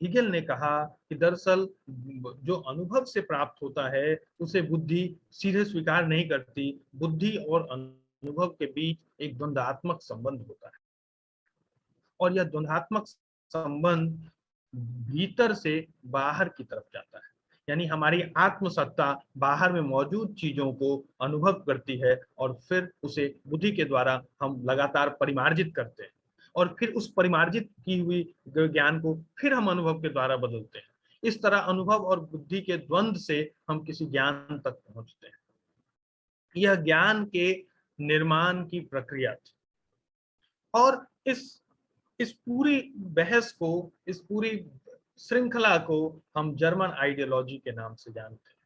हिगेल ने कहा कि दरअसल जो अनुभव से प्राप्त होता है उसे बुद्धि सीधे स्वीकार नहीं करती। बुद्धि और अनुभव के बीच एक द्वंद्वात्मक संबंध होता है, और यह द्वंद्वात्मक संबंध भीतर से बाहर की तरफ जाता है। यानी हमारी आत्मसत्ता बाहर में मौजूद चीजों को अनुभव करती है और फिर उसे बुद्धि के द्वारा हम लगातार परिमार्जित करते हैं, और फिर उस परिमार्जित की हुई ज्ञान को फिर हम अनुभव के द्वारा बदलते हैं। इस तरह अनुभव और बुद्धि के द्वंद्व से हम किसी ज्ञान तक पहुंचते हैं। यह ज्ञान के निर्माण की प्रक्रिया थी। और इस पूरी बहस को, इस पूरी श्रृंखला को हम जर्मन आइडियोलॉजी के नाम से जानते हैं।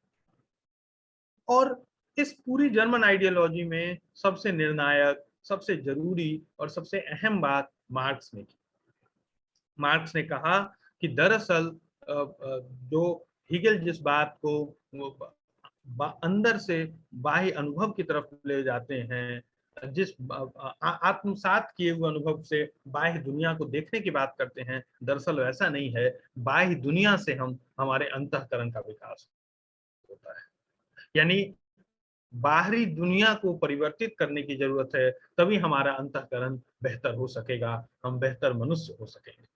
और इस पूरी जर्मन आइडियोलॉजी में सबसे निर्णायक, सबसे जरूरी और सबसे अहम बात मार्क्स ने की। मार्क्स ने कहा कि दरअसल जो हिगेल जिस बात को अंदर से बाह्य अनुभव की तरफ ले जाते हैं, जिस आत्मसात किए हुए अनुभव से बाह्य दुनिया को देखने की बात करते हैं, दरअसल वैसा नहीं है। बाह्य दुनिया से हम हमारे अंतःकरण का विकास होता है। यानी बाहरी दुनिया को परिवर्तित करने की जरूरत है, तभी हमारा अंतःकरण बेहतर हो सकेगा, हम बेहतर मनुष्य हो सकेंगे।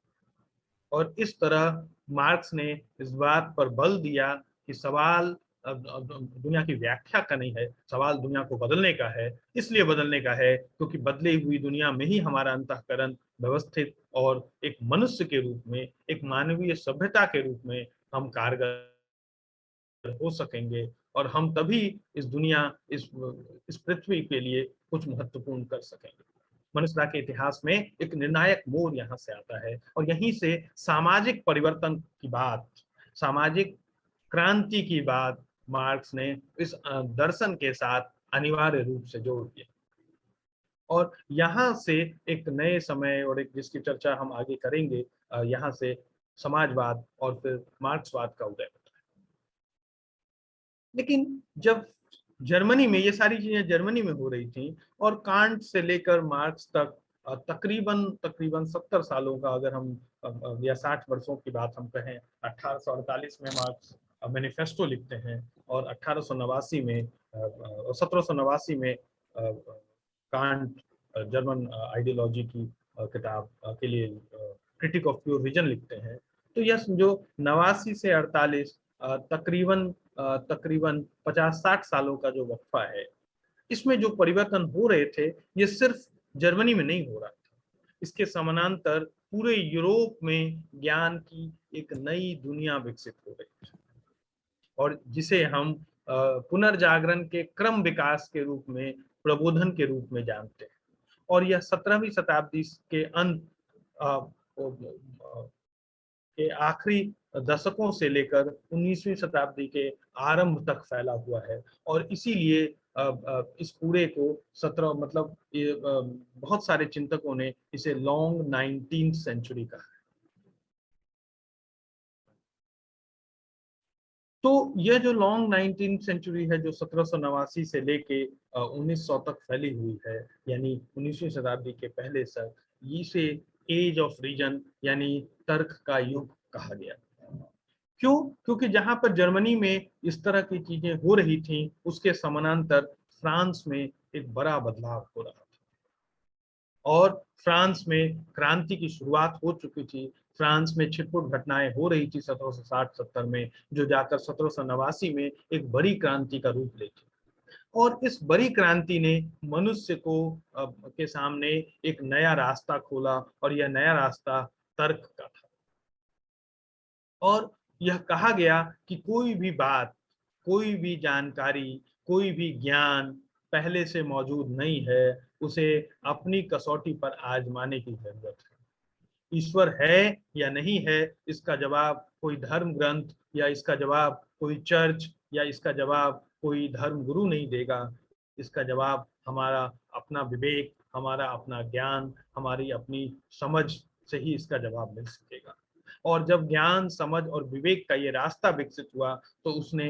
और इस तरह मार्क्स ने इस बात पर बल दिया कि सवाल दुनिया की व्याख्या का नहीं है, सवाल दुनिया को बदलने का है। इसलिए बदलने का है क्योंकि बदली हुई दुनिया में ही हमारा अंतःकरण व्यवस्थित और एक मनुष्य के रूप में, एक मानवीय सभ्यता के रूप में हम कारगर हो सकेंगे, और हम तभी इस दुनिया, इस पृथ्वी के लिए कुछ महत्वपूर्ण कर सकेंगे। मनुष्यता के इतिहास में एक निर्णायक मोड़ यहाँ से आता है, और यहीं से सामाजिक परिवर्तन की बात, सामाजिक क्रांति की बात मार्क्स ने इस दर्शन के साथ अनिवार्य रूप से जोड़ दिया। और यहाँ से एक नए समय, और एक जिसकी चर्चा हम आगे करेंगे, यहाँ से समाजवाद और फिर मार्क्सवाद का उदय होता है। लेकिन जब जर्मनी में ये सारी चीजें जर्मनी में हो रही थी, और कांट से लेकर मार्क्स तक तकरीबन 70 सालों का, अगर हम या 60 वर्षों की बात हम कहें, 1848 में मार्क्स मैनिफेस्टो लिखते हैं, और 1889 में 1789 में कांट जर्मन आइडियोलॉजी की किताब के लिए क्रिटिक ऑफ प्योर रीजन लिखते हैं। तो यह जो 89 से 48 तकरीबन 50-60 सालों का जो वक्फा है, इसमें जो परिवर्तन हो रहे थे, ये सिर्फ जर्मनी में नहीं हो रहा था। इसके समानांतर पूरे यूरोप में ज्ञान की एक नई दुनिया विकसित हो रही थी, और जिसे हम पुनर्जागरण के क्रम विकास के रूप में, प्रबोधन के रूप में जानते हैं। और यह 17वीं शताब्दी के अंत के आखिरी दशकों से लेकर 19वीं शताब्दी के आरंभ तक फैला हुआ है। और इसीलिए इस पूरे को 17 मतलब बहुत सारे चिंतकों ने इसे लॉन्ग 19th सेंचुरी कहा है। तो यह जो लॉन्ग 19th सेंचुरी है, जो 1789 से लेके 1900 तक फैली हुई है, यानी 19वीं शताब्दी के पहले तक, इसे एज ऑफ रीजन यानी तर्क का युग कहा गया। क्यों? क्योंकि जहां पर जर्मनी में इस तरह की चीजें हो रही थी, उसके समानांतर फ्रांस में एक बड़ा बदलाव हो रहा था, और फ्रांस में क्रांति की शुरुआत हो चुकी थी। फ्रांस में छिटपुट घटनाएं हो रही थी 1760-70 में, जो जाकर 1789 में एक बड़ी क्रांति का रूप लेती। और इस बड़ी क्रांति ने मनुष्य को के सामने एक नया रास्ता खोला, और यह नया रास्ता तर्क का था। और यह कहा गया कि कोई भी बात, कोई भी जानकारी, कोई भी ज्ञान पहले से मौजूद नहीं है, उसे अपनी कसौटी पर आजमाने की जरूरत है। ईश्वर है या नहीं है, इसका जवाब कोई धर्म ग्रंथ, या इसका जवाब कोई चर्च, या इसका जवाब कोई धर्म गुरु नहीं देगा। इसका जवाब हमारा अपना विवेक, हमारा अपना ज्ञान, हमारी अपनी समझ से ही इसका जवाब मिल सकेगा। और जब ज्ञान, समझ और विवेक का ये रास्ता विकसित हुआ तो उसने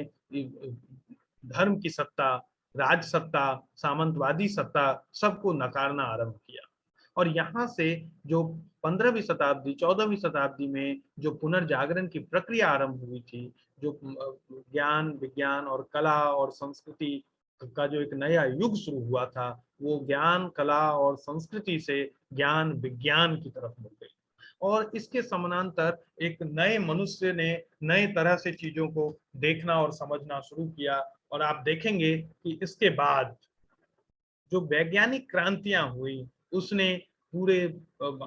धर्म की सत्ता, राज सत्ता, सामंतवादी सत्ता सबको नकारना आरंभ किया। और यहाँ से जो 15वीं शताब्दी, 14वीं शताब्दी में जो पुनर्जागरण की प्रक्रिया आरंभ हुई थी, जो ज्ञान, विज्ञान और कला और संस्कृति का जो एक नया युग शुरू हुआ था, वो ज्ञान, कला और संस्कृति से ज्ञान, विज्ञान की तरफ मुड़ गई। और इसके समानांतर एक नए मनुष्य ने नए तरह से चीजों को देखना और समझना शुरू किया। और आप देखेंगे कि इसके बाद जो वैज्ञानिक क्रांतियां हुई, उसने पूरे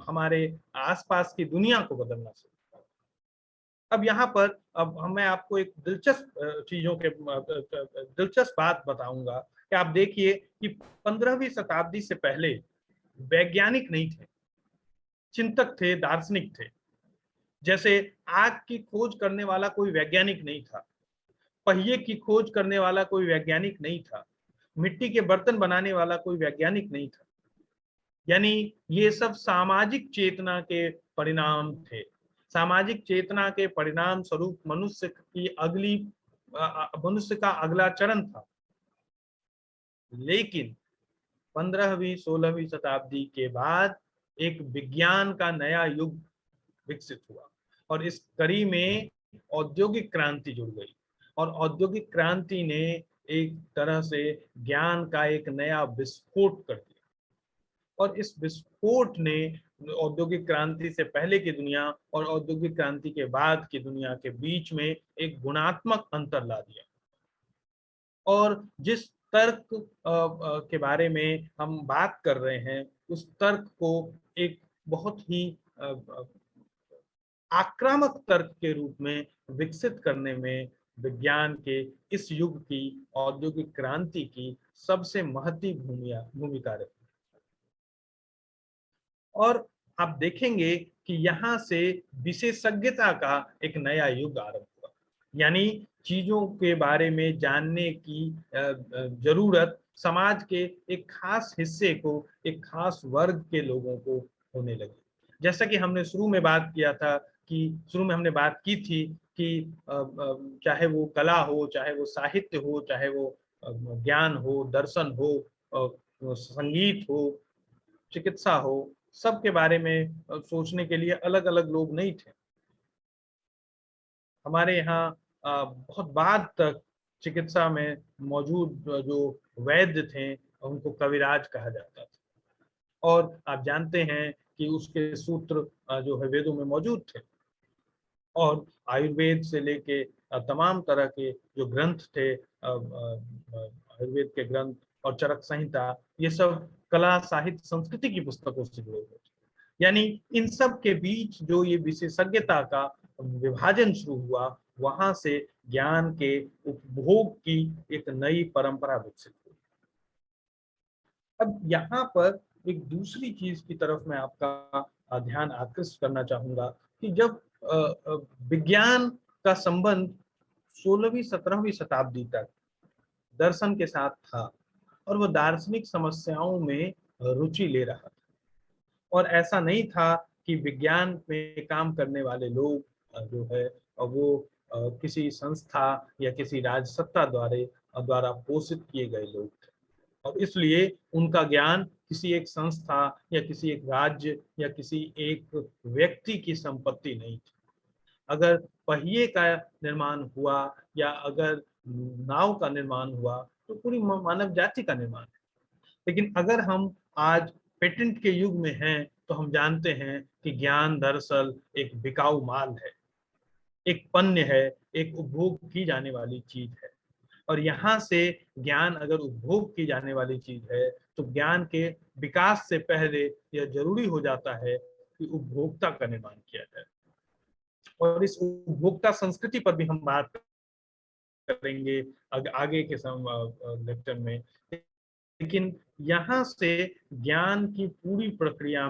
हमारे आसपास की दुनिया को बदलना शुरू किया। अब यहाँ पर मैं आपको एक दिलचस्प चीजों के दिलचस्प बात बताऊंगा कि आप देखिए कि 15वीं शताब्दी से पहले वैज्ञानिक नहीं थे, चिंतक थे, दार्शनिक थे। जैसे आग की खोज करने वाला कोई वैज्ञानिक नहीं था, पहिए की खोज करने वाला कोई वैज्ञानिक नहीं था, मिट्टी के बर्तन बनाने वाला कोई वैज्ञानिक नहीं था। यानी ये सब सामाजिक चेतना के परिणाम थे। सामाजिक चेतना के परिणाम स्वरूप मनुष्य का अगला चरण था। लेकिन 15वीं 16वीं शताब्दी के बाद एक विज्ञान का नया युग विकसित हुआ और इस कड़ी में औद्योगिक क्रांति जुड़ गई। और औद्योगिक क्रांति ने एक तरह से ज्ञान का एक नया विस्फोट कर दिया। और इस विस्फोट ने औद्योगिक क्रांति से पहले की दुनिया और औद्योगिक क्रांति के बाद की दुनिया के बीच में एक गुणात्मक अंतर ला दिया। और जिस तर्क के बारे में हम बात कर रहे हैं, उस तर्क को एक बहुत ही आक्रामक तर्क के रूप में विकसित करने में विज्ञान के इस युग की औद्योगिक क्रांति की सबसे महत्वपूर्ण भूमिका रही। और आप देखेंगे कि यहाँ से विशेषज्ञता का एक नया युग आरंभ हुआ। यानी चीजों के बारे में जानने की जरूरत समाज के एक खास हिस्से को, एक खास वर्ग के लोगों को होने लगी। जैसा कि हमने शुरू में बात किया था कि शुरू में हमने बात की थी कि चाहे वो कला हो, चाहे वो साहित्य हो, चाहे वो ज्ञान हो, दर्शन हो, संगीत हो, चिकित्सा हो, सबके बारे में सोचने के लिए अलग अलग लोग नहीं थे। हमारे यहाँ बहुत बाद तक चिकित्सा में मौजूद जो वैद्य थे उनको कविराज कहा जाता था। और आप जानते हैं कि उसके सूत्र जो है वेदों में मौजूद थे। और आयुर्वेद से लेके तमाम तरह के जो ग्रंथ थे, आयुर्वेद के ग्रंथ और चरक संहिता, ये सब कला, साहित्य, संस्कृति की पुस्तकों से जुड़े हुए थे। यानी इन सब के बीच जो ये विशेषज्ञता का विभाजन शुरू हुआ, वहां से ज्ञान के उपभोग की एक नई परंपरा विकसित हुई। अब यहाँ पर एक दूसरी चीज की तरफ मैं आपका ध्यान आकृष्ट करना चाहूंगा कि जब विज्ञान का संबंध 16वीं 17वीं शताब्दी तक दर्शन के साथ था और वो दार्शनिक समस्याओं में रुचि ले रहा था। और ऐसा नहीं था कि विज्ञान में काम करने वाले लोग जो है वो किसी संस्था या किसी राजसत्ता द्वारा पोषित किए गए लोग थे। और इसलिए उनका ज्ञान किसी एक संस्था या किसी एक राज्य या किसी एक व्यक्ति की संपत्ति नहीं थी। अगर पहिए का निर्माण हुआ या अगर नाव का निर्माण हुआ तो पूरी मानव जाति का निर्माण है। लेकिन अगर हम आज पेटेंट के युग में हैं तो हम जानते हैं कि ज्ञान दरअसल एक बिकाऊ माल है, एक पण्य है, एक उपभोग की जाने वाली चीज है। और यहाँ से ज्ञान अगर उपभोग की जाने वाली चीज है तो ज्ञान के विकास से पहले यह जरूरी हो जाता है कि उपभोक्ता का निर्माण किया जाए। और इस उपभोक्ता संस्कृति पर भी हम बात करेंगे आगे के लेक्चर में। लेकिन यहाँ से ज्ञान की पूरी प्रक्रिया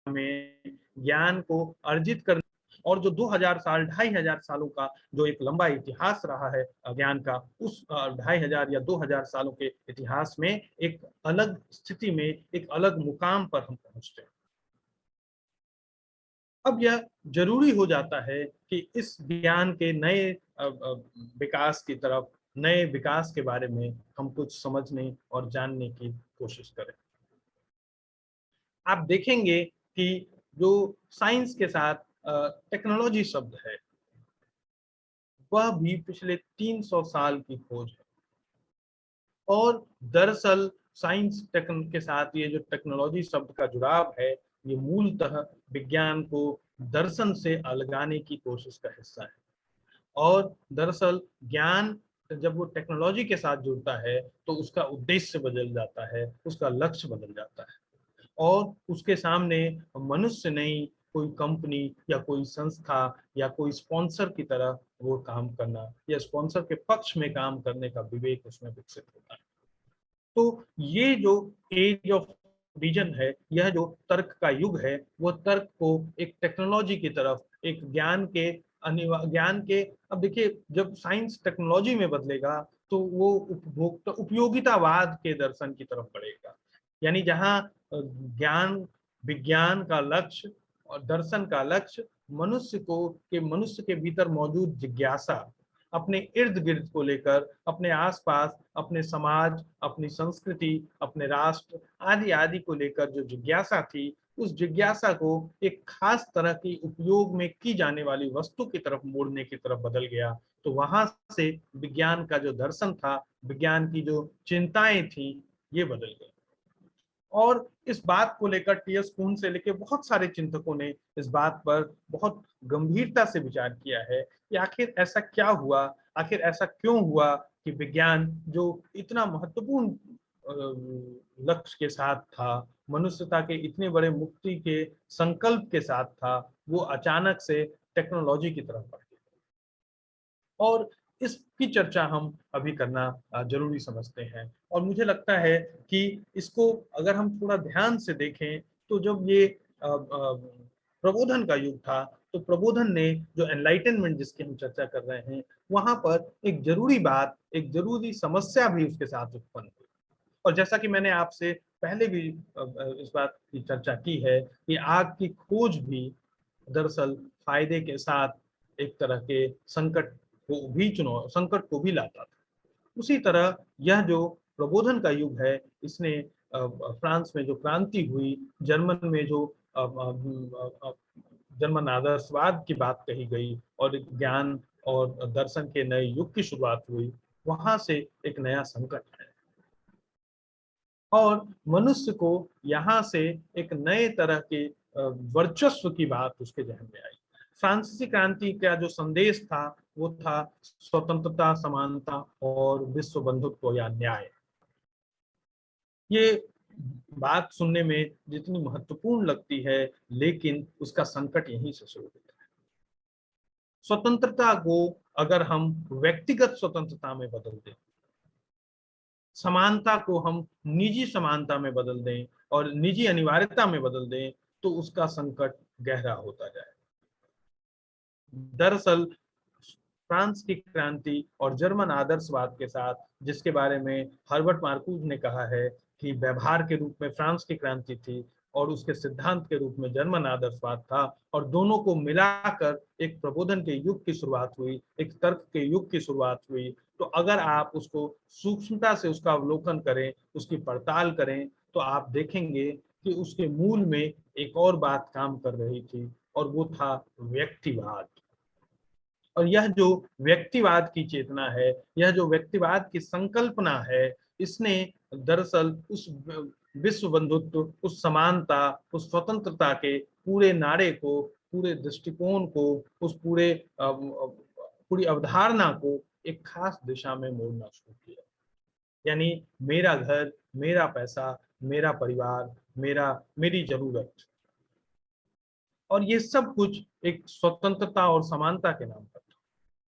में ज्ञान को अर्जित करने और जो 2000 साल 2500 सालों का जो एक लंबा इतिहास रहा है ज्ञान का, उस 2500 या 2000 सालों के इतिहास में एक अलग स्थिति में, एक अलग मुकाम पर हम पहुंचते हैं। अब यह जरूरी हो जाता है कि इस ज्ञान के नए विकास की तरफ, नए विकास के बारे में हम कुछ समझने और जानने की कोशिश करें। आप देखेंगे कि जो साइंस के साथ टेक्नोलॉजी शब्द है, वह भी पिछले 300 साल की खोज है। और दरअसल साइंस के साथ ये जो टेक्नोलॉजी शब्द का जुड़ाव है, ये मूलतः विज्ञान को दर्शन से अलगाने की कोशिश का हिस्सा है। और दरअसल ज्ञान जब वो टेक्नोलॉजी के साथ जुड़ता है तो उसका उद्देश्य बदल जाता है, उसका लक्ष्य बदल जाता है, और उसके सामने मनुष्य नहीं, कोई कंपनी या कोई संस्था या कोई स्पॉन्सर की तरह वो काम करना या स्पॉन्सर के पक्ष में काम करने का विवेक उसमें विकसित होता है। तो ये जो एज ऑफ विजन है, यह जो तर्क का युग है, वो तर्क को एक टेक्नोलॉजी की तरफ, एक ज्ञान के, अब देखिए जब साइंस टेक्नोलॉजी में बदलेगा तो वो उपभोक्ता उपयोगितावाद के दर्शन की तरफ बढ़ेगा। यानी जहाँ ज्ञान विज्ञान का लक्ष्य और दर्शन का लक्ष्य मनुष्य के भीतर मौजूद जिज्ञासा, अपने इर्द गिर्द को लेकर, अपने आसपास, अपने समाज, अपनी संस्कृति, अपने राष्ट्र आदि आदि को लेकर जो जिज्ञासा थी, उस जिज्ञासा को एक खास तरह की उपयोग में की जाने वाली वस्तु की तरफ मोड़ने की तरफ बदल गया। तो वहां से विज्ञान का जो दर्शन था, विज्ञान की जो चिंताएं थी, ये बदल गई। और इस बात को लेकर टी.एस. कून से लेकर बहुत सारे चिंतकों ने इस बात पर बहुत गंभीरता से विचार किया है कि आखिर ऐसा क्या हुआ, आखिर ऐसा क्यों हुआ कि विज्ञान जो इतना महत्वपूर्ण लक्ष्य के साथ था, मनुष्यता के इतने बड़े मुक्ति के संकल्प के साथ था, वो अचानक से टेक्नोलॉजी की तरफ बढ़ गया। और इसकी चर्चा हम अभी करना जरूरी समझते हैं। और मुझे लगता है कि इसको अगर हम थोड़ा ध्यान से देखें तो जब ये प्रबोधन का युग था, तो प्रबोधन ने जो एनलाइटनमेंट जिसकी हम चर्चा कर रहे हैं, वहां पर एक जरूरी बात, एक जरूरी समस्या भी उसके साथ उत्पन्न हुई। और जैसा कि मैंने आपसे पहले भी इस बात की चर्चा की है कि आग की खोज भी दरअसल फायदे के साथ एक तरह के संकट को भी लाता था। उसी तरह यह जो प्रबोधन का युग है, इसने फ्रांस में जो क्रांति हुई, जर्मन में जो जर्मन आदर्शवाद की बात कही गई और ज्ञान और दर्शन के नए युग की शुरुआत हुई, वहां से एक नया संकट है। और मनुष्य को यहाँ से एक नए तरह के वर्चस्व की बात उसके जहन में आई। फ्रांसीसी क्रांति का जो संदेश था, वो था स्वतंत्रता, समानता और विश्व बंधुत्व या न्याय। ये बात सुनने में जितनी महत्वपूर्ण लगती है, लेकिन उसका संकट यहीं से शुरू होता है। स्वतंत्रता को अगर हम व्यक्तिगत स्वतंत्रता में बदल दें, समानता को हम निजी समानता में बदल दें और निजी अनिवार्यता में बदल दें, तो उसका संकट गहरा होता जाए। दरअसल फ्रांस की क्रांति और जर्मन आदर्शवाद के साथ, जिसके बारे में हर्बर्ट मार्कूज ने कहा है कि व्यवहार के रूप में फ्रांस की क्रांति थी और उसके सिद्धांत के रूप में जर्मन आदर्शवाद था, और दोनों को मिलाकर एक प्रबोधन के युग की शुरुआत हुई, एक तर्क के युग की शुरुआत हुई। तो अगर आप उसको सूक्ष्मता से उसका अवलोकन करें, उसकी पड़ताल करें, तो आप देखेंगे कि उसके मूल में एक और बात काम कर रही थी, और वो था व्यक्तिवाद। और यह जो व्यक्तिवाद की चेतना है, यह जो व्यक्तिवाद की संकल्पना है, इसने दरअसल उस विश्व बंधुत्व, उस समानता, उस स्वतंत्रता के पूरे नारे को, पूरे दृष्टिकोण को, उस पूरी अवधारणा को एक खास दिशा में मोड़ना शुरू किया। यानी मेरा घर, मेरा पैसा, मेरा परिवार, मेरी जरूरत, और ये सब कुछ एक स्वतंत्रता और समानता के नाम पर था,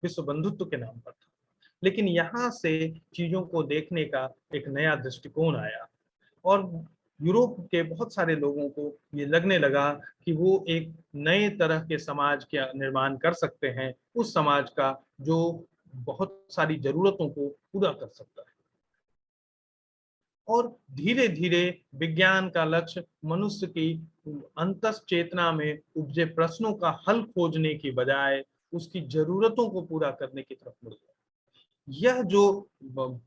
विश्व बंधुत्व के नाम पर था। लेकिन यहाँ से चीजों को देखने का एक नया दृष्टिकोण आया, और यूरोप के बहुत सारे लोगों को ये लगने लगा कि वो एक नए तरह के समाज का निर्माण कर सकते हैं, उस समाज का जो बहुत सारी जरूरतों को पूरा कर सकता है। और धीरे धीरे विज्ञान का लक्ष्य मनुष्य की अंतस चेतना में उपजे प्रश्नों का हल खोजने की बजाय उसकी जरूरतों को पूरा करने की तरफ मुड़ गया। यह जो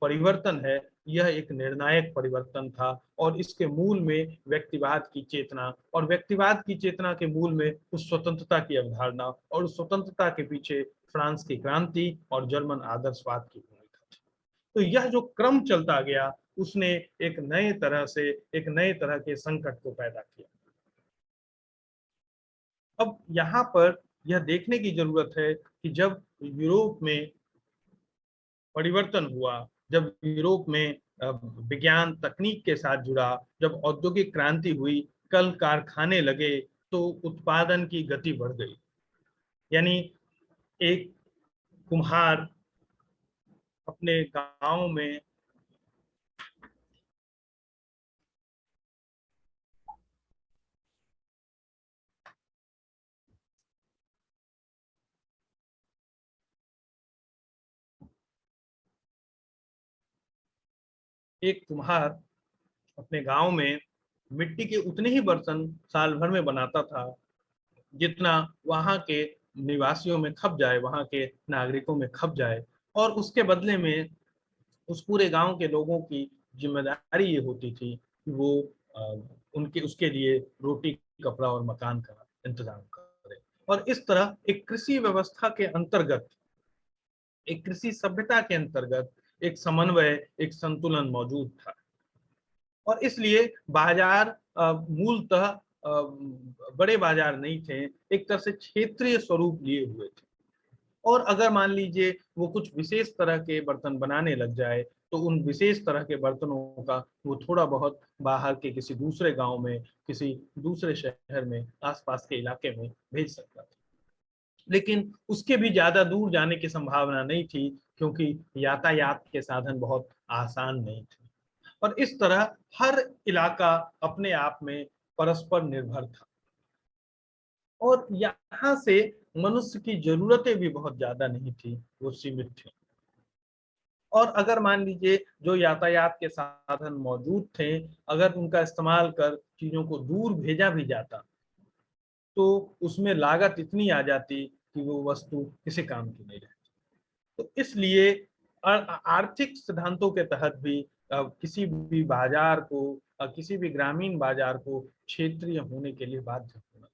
परिवर्तन है, यह एक निर्णायक परिवर्तन था और इसके मूल में व्यक्तिवाद की चेतना, और व्यक्तिवाद की चेतना के मूल में उस स्वतंत्रता की अवधारणा, और उस स्वतंत्रता के पीछे फ्रांस की क्रांति और जर्मन आदर्शवाद की भूमिका थी। तो यह जो क्रम चलता गया, उसने एक नए तरह के संकट को पैदा किया। अब यहाँ पर यह देखने की जरूरत है कि जब यूरोप में परिवर्तन हुआ, जब यूरोप में विज्ञान तकनीक के साथ जुड़ा, जब औद्योगिक क्रांति हुई, कल कारखाने लगे, तो उत्पादन की गति बढ़ गई। यानी एक कुम्हार अपने गांव में अपने गांव में मिट्टी के उतने ही बर्तन साल भर में बनाता था जितना वहां के निवासियों में खप जाए, वहां के नागरिकों में खप जाए। और उसके बदले में उस पूरे गांव के लोगों की जिम्मेदारी ये होती थी कि वो उनके उसके लिए रोटी, कपड़ा और मकान का इंतजाम करें। और इस तरह एक कृषि व्यवस्था के अंतर्गत, एक कृषि सभ्यता के अंतर्गत एक समन्वय, एक संतुलन मौजूद था। और इसलिए बाजार मूलतः बड़े बाजार नहीं थे, एक तरह से क्षेत्रीय स्वरूप लिए हुए थे। और अगर मान लीजिए वो कुछ विशेष तरह के बर्तन बनाने लग जाए, तो उन विशेष तरह के बर्तनों का वो थोड़ा बहुत बाहर के किसी दूसरे गांव में, किसी दूसरे शहर में, आसपास के इलाके में भेज सकता था। लेकिन उसके भी ज्यादा दूर जाने की संभावना नहीं थी, क्योंकि यातायात के साधन बहुत आसान नहीं थे। और इस तरह हर इलाका अपने आप में परस्पर निर्भर था। और यहाँ से मनुष्य की जरूरतें भी बहुत ज्यादा नहीं थी, वो सीमित थी। और अगर मान लीजिए जो यातायात के साधन मौजूद थे, अगर उनका इस्तेमाल कर चीजों को दूर भेजा भी जाता, तो उसमें लागत इतनी आ जाती कि वो वस्तु किसी काम की नहीं रहती। तो इसलिए आर्थिक सिद्धांतों के तहत भी किसी भी बाजार को, किसी भी ग्रामीण बाजार को क्षेत्रीय होने के लिए बाध्य होना था।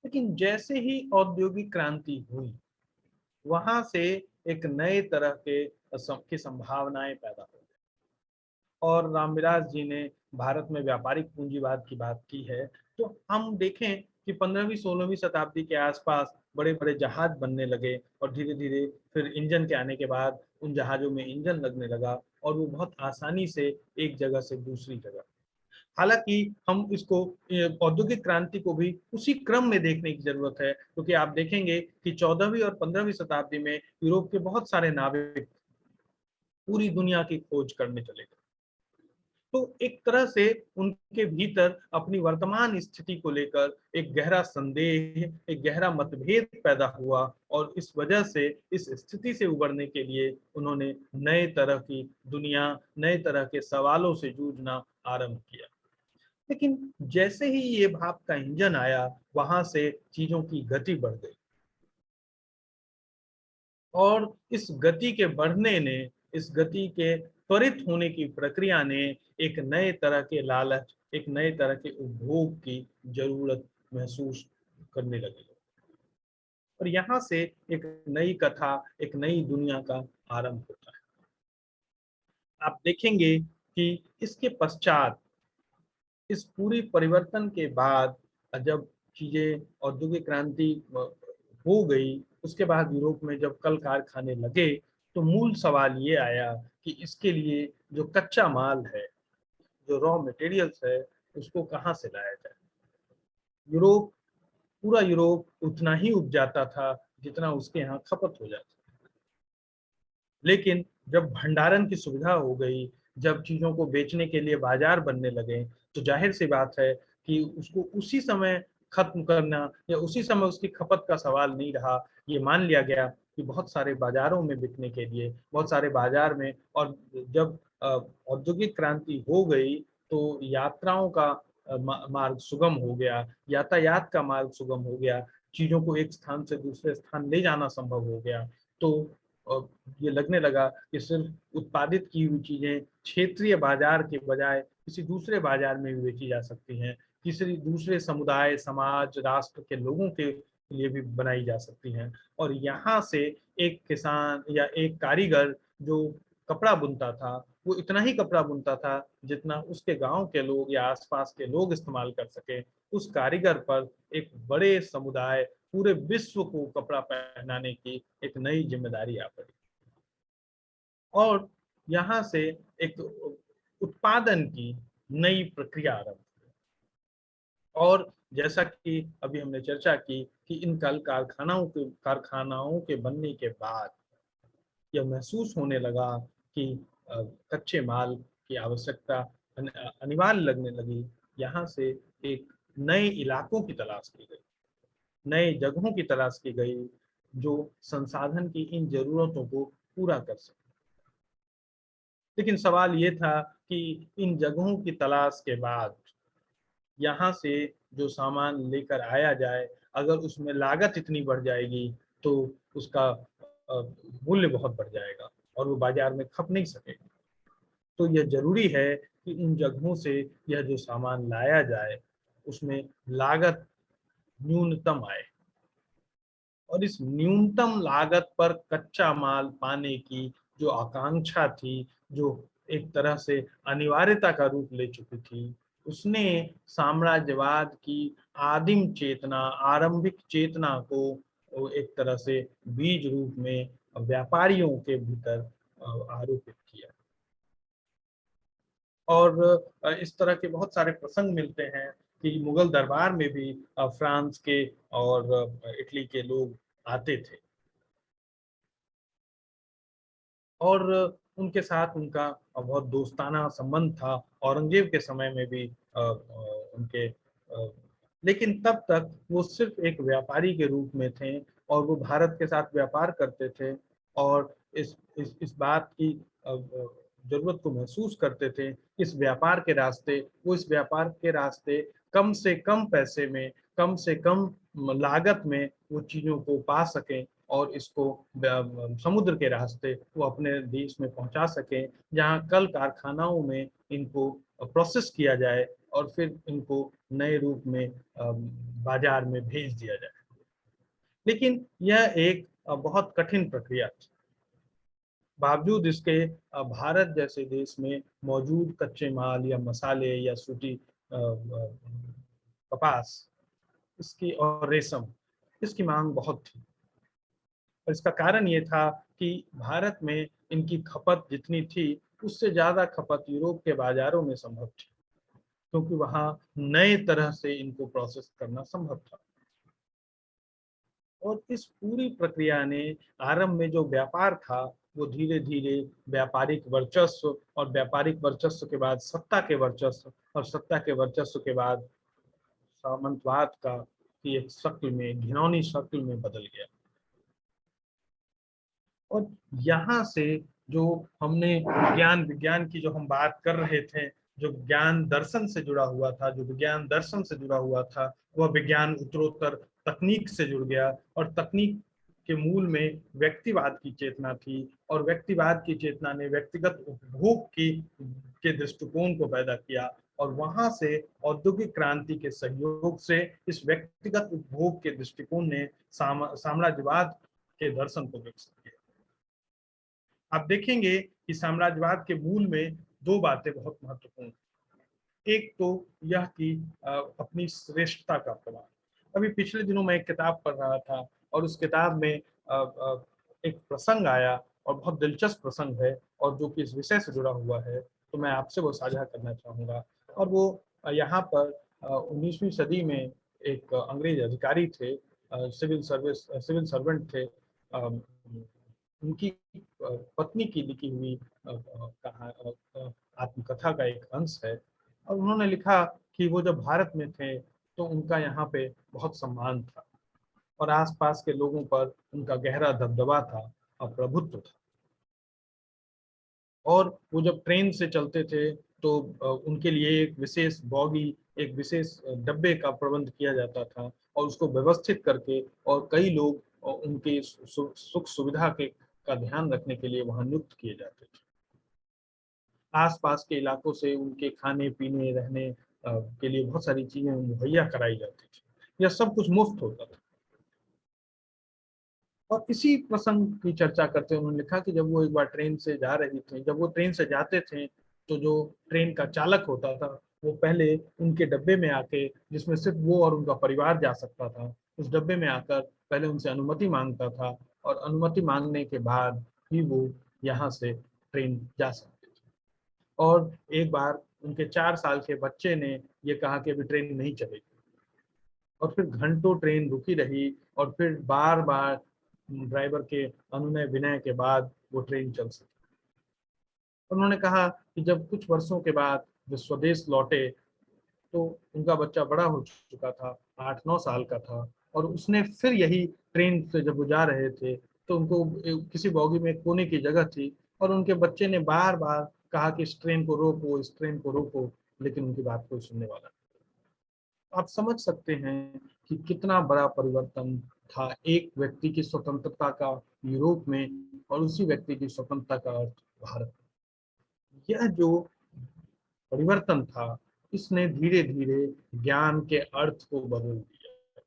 लेकिन जैसे ही औद्योगिक क्रांति हुई, वहां से एक नए तरह की संभावनाएं पैदा हो गई। और रामविलास जी ने भारत में व्यापारिक पूंजीवाद की बात की है, तो हम देखें कि 15वीं-16वीं शताब्दी के आसपास बड़े बड़े जहाज बनने लगे, और धीरे धीरे फिर इंजन के आने के बाद उन जहाजों में इंजन लगने लगा, और वो बहुत आसानी से एक जगह से दूसरी जगह। हालांकि हम इसको औद्योगिक क्रांति को भी उसी क्रम में देखने की जरूरत है, क्योंकि आप देखेंगे कि 14वीं और 15वीं शताब्दी में यूरोप के बहुत सारे नाविक पूरी दुनिया की खोज करने चले गए। तो एक तरह से उनके भीतर अपनी वर्तमान स्थिति को लेकर एक गहरा संदेह, एक गहरा मतभेद पैदा हुआ, और इस वजह से इस स्थिति से उबरने के लिए उन्होंने नए तरह की दुनिया, नए तरह के सवालों से जूझना आरंभ किया। लेकिन जैसे ही ये भाप का इंजन आया, वहां से चीजों की गति बढ़ गई, और इस गति के बढ़ने ने, इस गति के त्वरित होने की प्रक्रिया ने एक नए तरह के लालच, एक नए तरह के उपभोग की जरूरत महसूस करने लगी। और यहाँ से एक नई कथा, एक नई दुनिया का आरंभ होता है। आप देखेंगे कि इसके पश्चात, इस पूरी परिवर्तन के बाद, जब चीजें औद्योगिक क्रांति हो गई, उसके बाद यूरोप में जब कल कारखाने लगे, तो मूल सवाल ये आया कि इसके लिए जो कच्चा माल है, जो रॉ मटेरियल्स है, उसको कहाँ से लाया जाए। यूरोप, पूरा यूरोप उतना ही उपजाता था जितना उसके यहाँ खपत हो जाती। लेकिन जब भंडारण की सुविधा हो गई, जब चीजों को बेचने के लिए बाजार बनने लगे, तो जाहिर सी बात है कि उसको उसी समय खत्म करना या उसी समय उसकी खपत का सवाल नहीं रहा। ये मान लिया गया कि बहुत सारे बाजारों में बिकने के लिए, बहुत सारे बाजार में, और जब औद्योगिक क्रांति हो गई तो यात्राओं का मार्ग सुगम हो गया, यातायात का मार्ग सुगम हो गया, चीजों को एक स्थान से दूसरे स्थान ले जाना संभव हो गया। तो अ, ये लगने लगा कि सिर्फ उत्पादित की हुई चीजें क्षेत्रीय बाजार के बजाय किसी दूसरे बाजार में भी बेची जा सकती हैं, किसी दूसरे समुदाय, समाज, राष्ट्र के लोगों के लिए भी बनाई जा सकती हैं। और यहाँ से एक किसान या एक कारीगर जो कपड़ा बुनता था, वो इतना ही कपड़ा बुनता था जितना उसके गांव के लोग या आसपास के लोग इस्तेमाल कर सके। उस कारीगर पर एक बड़े समुदाय, पूरे विश्व को कपड़ा पहनाने की एक नई जिम्मेदारी आ पड़ी। और यहाँ से एक उत्पादन की नई प्रक्रिया आरंभ हुई। और जैसा कि अभी हमने चर्चा की कि इन कल कारखानाओं के बनने के बाद यह महसूस होने लगा कि कच्चे माल की आवश्यकता अनिवार्य लगने लगी। यहाँ से एक नए इलाकों की तलाश की गई, नए जगहों की तलाश की गई जो संसाधन की इन जरूरतों को पूरा कर सके। लेकिन सवाल ये था कि इन जगहों की तलाश के बाद यहाँ से जो सामान लेकर आया जाए, अगर उसमें लागत इतनी बढ़ जाएगी तो उसका मूल्य बहुत बढ़ जाएगा और वो बाजार में खप नहीं सकेगा। तो यह जरूरी है कि उन जगहों से यह जो सामान लाया जाए उसमें लागत न्यूनतम आए, और इस न्यूनतम लागत पर कच्चा माल पाने की जो आकांक्षा थी, जो एक तरह से अनिवार्यता का रूप ले चुकी थी, उसने साम्राज्यवाद की आदिम चेतना, आरंभिक चेतना को एक तरह से बीज रूप में व्यापारियों के भीतर आरोपित किया। और इस तरह के बहुत सारे प्रसंग मिलते हैं कि मुगल दरबार में भी फ्रांस के और इटली के लोग आते थे, और उनके साथ उनका बहुत दोस्ताना संबंध था। औरंगजेब के समय में भी उनके लेकिन तब तक वो सिर्फ एक व्यापारी के रूप में थे और वो भारत के साथ व्यापार करते थे, और इस बात की जरूरत को महसूस करते थे। इस व्यापार के रास्ते, वो इस व्यापार के रास्ते कम से कम पैसे में, कम से कम लागत में वो चीजों को पा सकें और इसको समुद्र के रास्ते वो अपने देश में पहुंचा सकें, जहां कल कारखानाओं में इनको प्रोसेस किया जाए और फिर इनको नए रूप में बाजार में भेज दिया जाए। लेकिन यह एक बहुत कठिन प्रक्रिया थी। बावजूद इसके भारत जैसे देश में मौजूद कच्चे माल या मसाले या सूती कपास इसकी और रेशम, इसकी मांग बहुत थी। और इसका कारण ये था कि भारत में इनकी खपत जितनी थी उससे ज्यादा खपत यूरोप के बाजारों में संभव थी, क्योंकि वहां नए तरह से इनको प्रोसेस करना संभव था। और इस पूरी प्रक्रिया ने, आरंभ में जो व्यापार था वो धीरे धीरे व्यापारिक वर्चस्व, और व्यापारिक वर्चस्व के बाद सत्ता के वर्चस्व, और सत्ता के वर्चस्व के बाद सामंतवाद का की एक शक्ल में, घिनौनी शक्ल में बदल गया। और यहाँ से जो हमने विज्ञान की जो हम बात कर रहे थे, जो ज्ञान दर्शन से जुड़ा हुआ था, जो विज्ञान दर्शन से जुड़ा हुआ था, वह विज्ञान उत्तरोत्तर तकनीक से जुड़ गया। और तकनीक के मूल में व्यक्तिवाद की चेतना थी, और व्यक्तिवाद की चेतना ने व्यक्तिगत उपभोग की के दृष्टिकोण को पैदा किया। और वहां से औद्योगिक क्रांति के सहयोग से इस व्यक्तिगत उपभोग के दृष्टिकोण ने साम्राज्यवाद के दर्शन को विकसित किया। आप देखेंगे कि साम्राज्यवाद के मूल में दो बातें बहुत महत्वपूर्ण हैं। एक तो यह कि अपनी श्रेष्ठता का प्रमाण। अभी पिछले दिनों मैं एक किताब पढ़ रहा था, और उस किताब में एक प्रसंग आया, और बहुत दिलचस्प प्रसंग है, और जो कि इस विषय से जुड़ा हुआ है, तो मैं आपसे वो साझा करना चाहूँगा। और वो यहाँ पर 19वीं सदी में एक अंग्रेज अधिकारी थे, सिविल सर्वेंट थे। उनकी पत्नी की लिखी हुई आत्मकथा का एक अंश है। और उन्होंने लिखा कि वो जब भारत में थे तो उनका यहाँ पे बहुत सम्मान था और आसपास के लोगों पर उनका गहरा दबदबा था और प्रभुत्व था। और वो जब ट्रेन से चलते थे तो उनके लिए एक विशेष बॉगी, एक विशेष डब्बे का प्रबंध किया जाता था और उसको व्यवस्थित करके, और कई लोग उनके सुख सुविधा के का ध्यान रखने के लिए वहां नियुक्त किए जाते थे। आसपास के इलाकों से उनके खाने पीने रहने के लिए बहुत सारी चीजें मुहैया कराई जाती थी। यह सब कुछ मुफ्त होता था। और इसी प्रसंग की चर्चा करते हुए उन्होंने लिखा कि जब वो एक बार ट्रेन से जा रही थी, जब वो ट्रेन से जाते थे तो जो ट्रेन का चालक होता था वो पहले उनके डब्बे में आके, जिसमें सिर्फ वो और उनका परिवार जा सकता था, उस डब्बे में आकर पहले उनसे अनुमति मांगता था और अनुमति मांगने के बाद ही वो यहाँ से ट्रेन जा सकते थे। और एक बार उनके 4 साल के बच्चे ने ये कहा कि अभी ट्रेन नहीं चलेगी, और फिर घंटों ट्रेन रुकी रही और फिर बार बार ड्राइवर के अनुनय विनय के बाद वो ट्रेन चल सकी। उन्होंने कहा कि जब कुछ वर्षों के बाद वे स्वदेश लौटे तो उनका बच्चा बड़ा हो चुका था, 8-9 साल का था, और उसने फिर यही ट्रेन से जब वो जा रहे थे तो उनको किसी बॉगी में कोने की जगह थी और उनके बच्चे ने बार बार कहा कि इस ट्रेन को रोको, इस ट्रेन को रोको, लेकिन उनकी बात कोई सुनने वाला नहीं। आप समझ सकते हैं कि कितना बड़ा परिवर्तन था एक व्यक्ति की स्वतंत्रता का यूरोप में और उसी व्यक्ति की स्वतंत्रता का अर्थ भारत में। यह जो परिवर्तन था इसने धीरे धीरे ज्ञान के अर्थ को बदल दिया।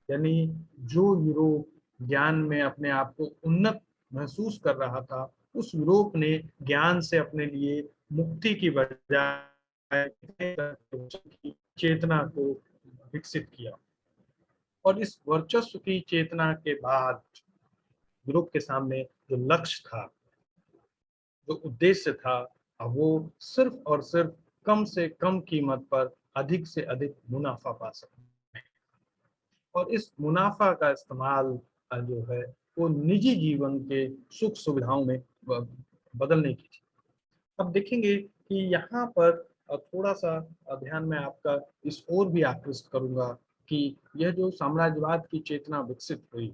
यानी जो यूरोप ज्ञान में अपने आप को उन्नत महसूस कर रहा था, उस यूरोप ने ज्ञान से अपने लिए मुक्ति की बजाय चेतना को विकसित किया। और इस वर्चस्व की चेतना के बाद यूरोप के सामने जो लक्ष्य था, जो उद्देश्य था, अब वो सिर्फ और सिर्फ कम से कम कीमत पर अधिक से अधिक मुनाफा पा सकते हैं। और इस मुनाफा का इस्तेमाल जो है वो निजी जीवन के सुख सुविधाओं में बदलने की थी। अब देखेंगे कि यहाँ पर थोड़ा सा ध्यान में आपका इस ओर भी आकृष्ट करूंगा कि यह जो साम्राज्यवाद की चेतना विकसित हुई,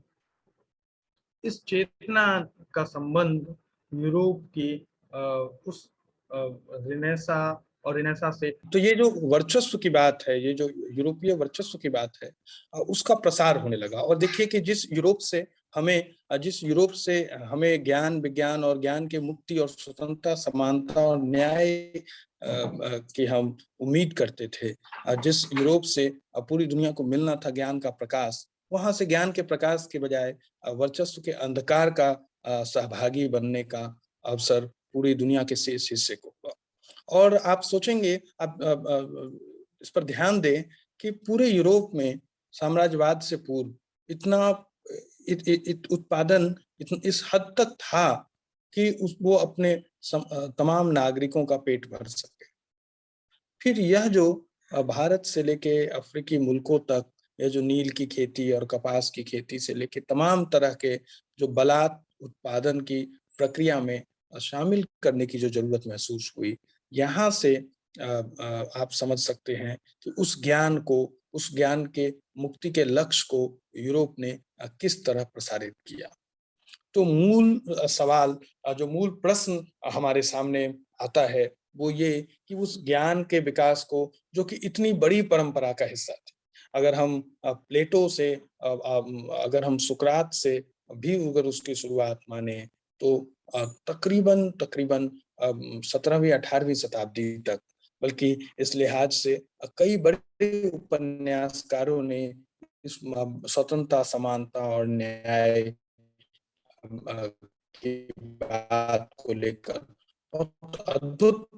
इस चेतना का संबंध यूरोप की उस रिनेसा और रिनेसा से, तो ये जो वर्चस्व की बात है, ये जो यूरोपीय वर्चस्व की बात है, उसका प्रसार होने लगा। और देखिए कि जिस यूरोप से हमें ज्ञान विज्ञान और ज्ञान की मुक्ति और स्वतंत्रता समानता और न्याय की हम उम्मीद करते थे, जिस यूरोप से पूरी दुनिया को मिलना था ज्ञान का प्रकाश, वहां से ज्ञान के प्रकाश के बजाय वर्चस्व के अंधकार का सहभागी बनने का अवसर पूरी दुनिया के शेष हिस्से को हुआ। और आप सोचेंगे, आप इस पर ध्यान दें कि पूरे यूरोप में साम्राज्यवाद से पूर्व इतना उत्पादन इस हद तक था कि वो अपने तमाम नागरिकों का पेट भर सके। फिर यह जो भारत से लेके अफ्रीकी मुल्कों तक, यह जो नील की खेती और कपास की खेती से लेके तमाम तरह के जो बलात् उत्पादन की प्रक्रिया में शामिल करने की जो जरूरत महसूस हुई, यहाँ से आप समझ सकते हैं कि उस ज्ञान के मुक्ति के लक्ष्य को यूरोप ने किस तरह प्रसारित किया। तो मूल सवाल, जो मूल प्रश्न हमारे सामने आता है वो ये कि उस ज्ञान के विकास को, जो कि इतनी बड़ी परंपरा का हिस्सा थी, अगर हम प्लेटो से, अगर हम सुकरात से भी अगर उसकी शुरुआत माने तो तकरीबन 17वीं 18वीं शताब्दी तक, बल्कि इस लिहाज से कई बड़े उपन्यासकारों ने इस स्वतंत्रता समानता और न्याय की बात को लेकर बहुत अद्भुत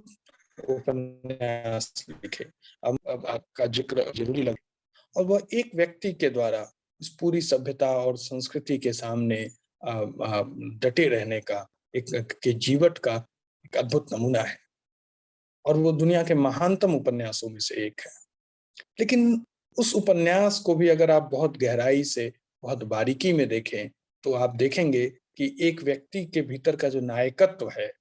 उपन्यास लिखे। अब आपका जिक्र जरूरी लगे, और वह एक व्यक्ति के द्वारा इस पूरी सभ्यता और संस्कृति के सामने डटे रहने का के जीवट का एक अद्भुत नमूना है, और वो दुनिया के महानतम उपन्यासों में से एक है। लेकिन उस उपन्यास को भी अगर आप बहुत गहराई से, बहुत बारीकी में देखें तो आप देखेंगे कि एक व्यक्ति के भीतर का जो नायकत्व है,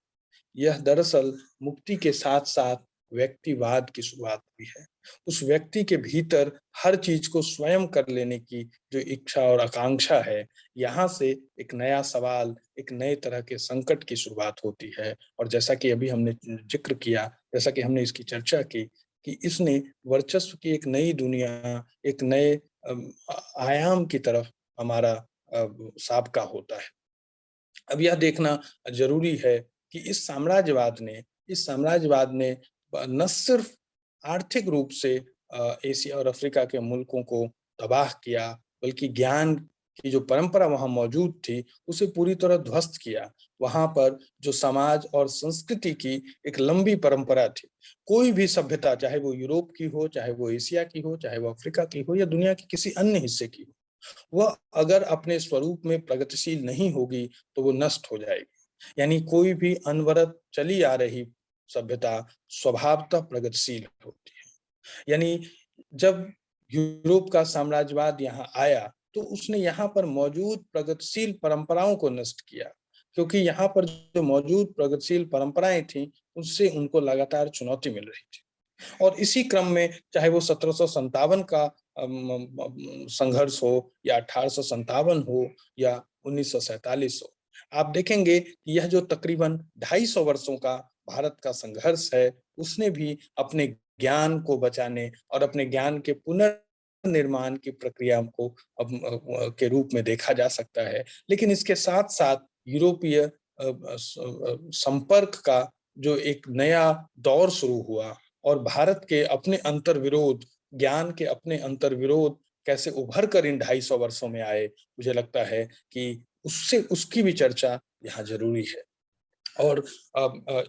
यह दरअसल मुक्ति के साथ साथ व्यक्तिवाद की शुरुआत हुई है। उस व्यक्ति के भीतर हर चीज को स्वयं कर लेने की जो इच्छा और आकांक्षा है, यहाँ से एक नया सवाल, एक नए तरह के संकट की शुरुआत होती है। और जैसा कि अभी हमने जिक्र किया, जैसा कि हमने इसकी चर्चा की, कि इसने वर्चस्व की एक नई दुनिया, एक नए आयाम की तरफ हमारा साबका होता है। अब यह देखना जरूरी है कि इस साम्राज्यवाद ने न सिर्फ आर्थिक रूप से एशिया और अफ्रीका के मुल्कों को तबाह किया, बल्कि ज्ञान की जो परंपरा वहां मौजूद थी उसे पूरी तरह ध्वस्त किया। वहां पर जो समाज और संस्कृति की एक लंबी परंपरा थी, कोई भी सभ्यता, चाहे वो यूरोप की हो, चाहे वो एशिया की हो, चाहे वो अफ्रीका की हो, या दुनिया के किसी अन्य हिस्से की हो, वह अगर अपने स्वरूप में प्रगतिशील नहीं होगी तो वो नष्ट हो जाएगी। यानी कोई भी अनवरत चली आ रही सभ्यता स्वभावतः प्रगतिशील होती है। यानी जब यूरोप का साम्राज्यवाद यहाँ आया तो उसने यहाँ पर मौजूद प्रगतिशील परंपराओं को नष्ट किया, क्योंकि यहाँ पर जो मौजूद प्रगतिशील परंपराएं थी उससे उनको लगातार चुनौती मिल रही थी। और इसी क्रम में चाहे वो 1757 का संघर्ष हो, या 1857 हो, या 1947 हो, आप देखेंगे कि यह जो तकरीबन 250 वर्षों का भारत का संघर्ष है, उसने भी अपने ज्ञान को बचाने और अपने ज्ञान के पुनर्निर्माण की प्रक्रिया को के रूप में देखा जा सकता है। लेकिन इसके साथ साथ यूरोपीय संपर्क का जो एक नया दौर शुरू हुआ, और भारत के अपने अंतर्विरोध, ज्ञान के अपने अंतर्विरोध कैसे उभर कर इन 250 वर्षों में आए, मुझे लगता है कि उसकी भी चर्चा यहाँ जरूरी है। और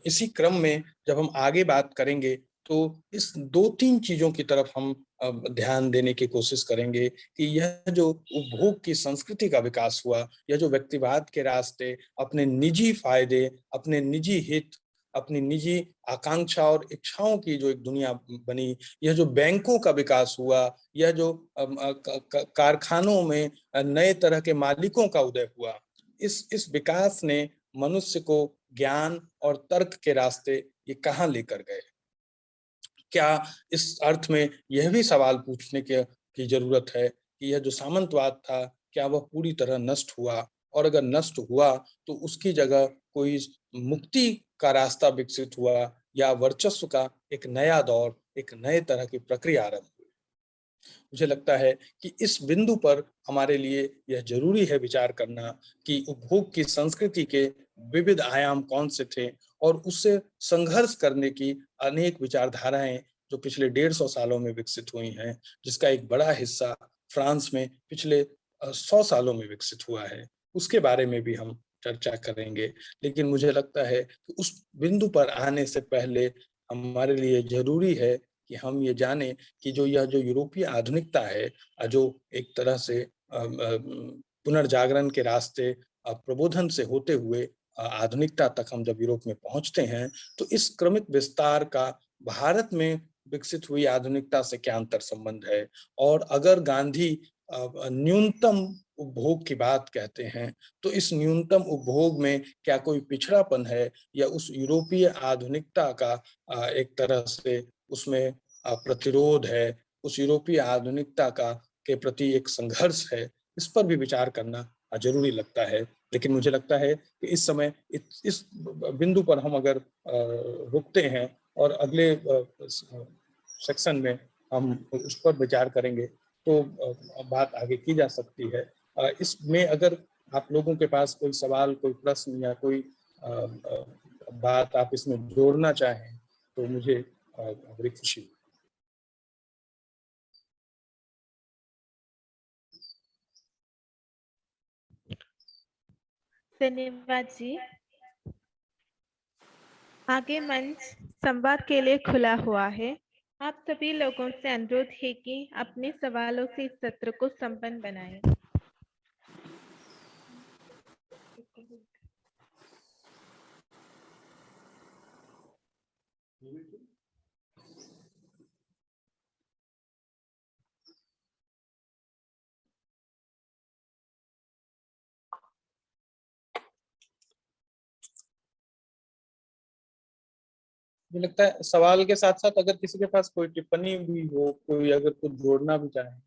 इसी क्रम में जब हम आगे बात करेंगे तो इस 2-3 चीजों की तरफ हम ध्यान देने की कोशिश करेंगे कि यह जो उपभोग की संस्कृति का विकास हुआ, यह जो व्यक्तिवाद के रास्ते अपने निजी फायदे, अपने निजी हित, अपनी निजी आकांक्षा और इच्छाओं की जो एक दुनिया बनी, यह जो बैंकों का विकास हुआ, यह जो कारखानों में नए तरह के मालिकों का उदय हुआ, इस विकास ने मनुष्य को ज्ञान और तर्क के रास्ते ये कहाँ लेकर गए। क्या इस अर्थ में यह भी सवाल पूछने की जरूरत है कि यह जो सामंतवाद था, क्या वह पूरी तरह नष्ट हुआ, और अगर नष्ट हुआ तो उसकी जगह कोई मुक्ति का रास्ता विकसित हुआ, या वर्चस्व का एक नया दौर, एक नए तरह की प्रक्रिया आरंभ हुई। मुझे लगता है कि इस बिंदु पर हमारे लिए यह जरूरी है विचार करना कि उपभोग की संस्कृति के विविध आयाम कौन से थे, और उससे संघर्ष करने की अनेक विचारधाराएं जो पिछले 150 सालों में विकसित हुई हैं, जिसका एक बड़ा हिस्सा फ्रांस में पिछले 100 सालों में विकसित हुआ है, उसके बारे में भी हम चर्चा करेंगे। लेकिन मुझे लगता है कि उस बिंदु पर आने से पहले हमारे लिए जरूरी है कि हम ये जाने कि यह जो यूरोपीय आधुनिकता है, जो एक तरह से पुनर्जागरण के रास्ते प्रबोधन से होते हुए आधुनिकता तक हम जब यूरोप में पहुंचते हैं, तो इस क्रमिक विस्तार का भारत में विकसित हुई आधुनिकता से क्या अंतर संबंध है। और अगर गांधी न्यूनतम उपभोग की बात कहते हैं, तो इस न्यूनतम उपभोग में क्या कोई पिछड़ापन है, या उस यूरोपीय आधुनिकता का एक तरह से उसमें प्रतिरोध है, उस यूरोपीय आधुनिकता का के प्रति एक संघर्ष है, इस पर भी विचार करना जरूरी लगता है। लेकिन मुझे लगता है कि इस समय इस बिंदु पर हम अगर रुकते हैं और अगले सेक्शन में हम उस पर विचार करेंगे तो बात आगे की जा सकती है। इसमें अगर आप लोगों के पास कोई सवाल, कोई प्रश्न, या कोई बात आप इसमें जोड़ना चाहें तो मुझे बड़ी खुशी हुई। धन्यवाद जी। आगे मंच संवाद के लिए खुला हुआ है। आप सभी लोगों से अनुरोध है कि अपने सवालों से इस सत्र को संपन्न बनाएं। मुझे लगता है सवाल के साथ साथ अगर किसी के पास कोई टिप्पणी भी हो, कोई अगर कुछ जोड़ना भी चाहे,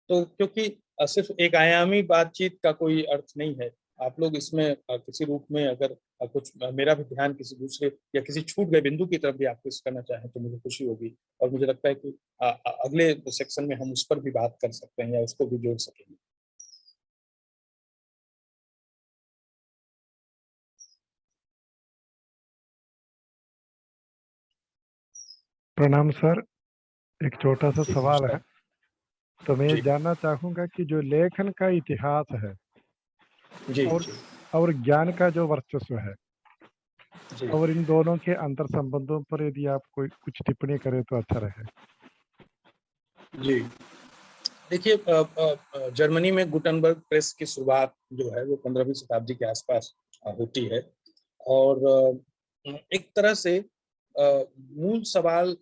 तो क्योंकि सिर्फ एक आयामी बातचीत का कोई अर्थ नहीं है। आप लोग इसमें किसी रूप में अगर कुछ मेरा भी ध्यान किसी दूसरे या किसी छूट गए बिंदु की तरफ भी आप कुछ करना चाहें तो मुझे खुशी होगी, और मुझे लगता है कि अगले सेक्शन में हम उस पर भी बात कर सकते हैं या उसको भी जोड़ सकेंगे। प्रणाम सर, एक छोटा सा जी, सवाल है। तो मैं ये जी, जानना चाहूंगा कि जो लेखन का इतिहास है जी, और जी, और ज्ञान का जो वर्चस्व है जी, और इन दोनों के अंतर संबंधों पर यदि आप कोई कुछ टिप्पणी करें तो अच्छा रहे। जी। देखिए, जर्मनी में गुटेनबर्ग प्रेस की शुरुआत जो है वो 15वीं शताब्दी के आसपास होती है, और एक तरह से मूल सवाल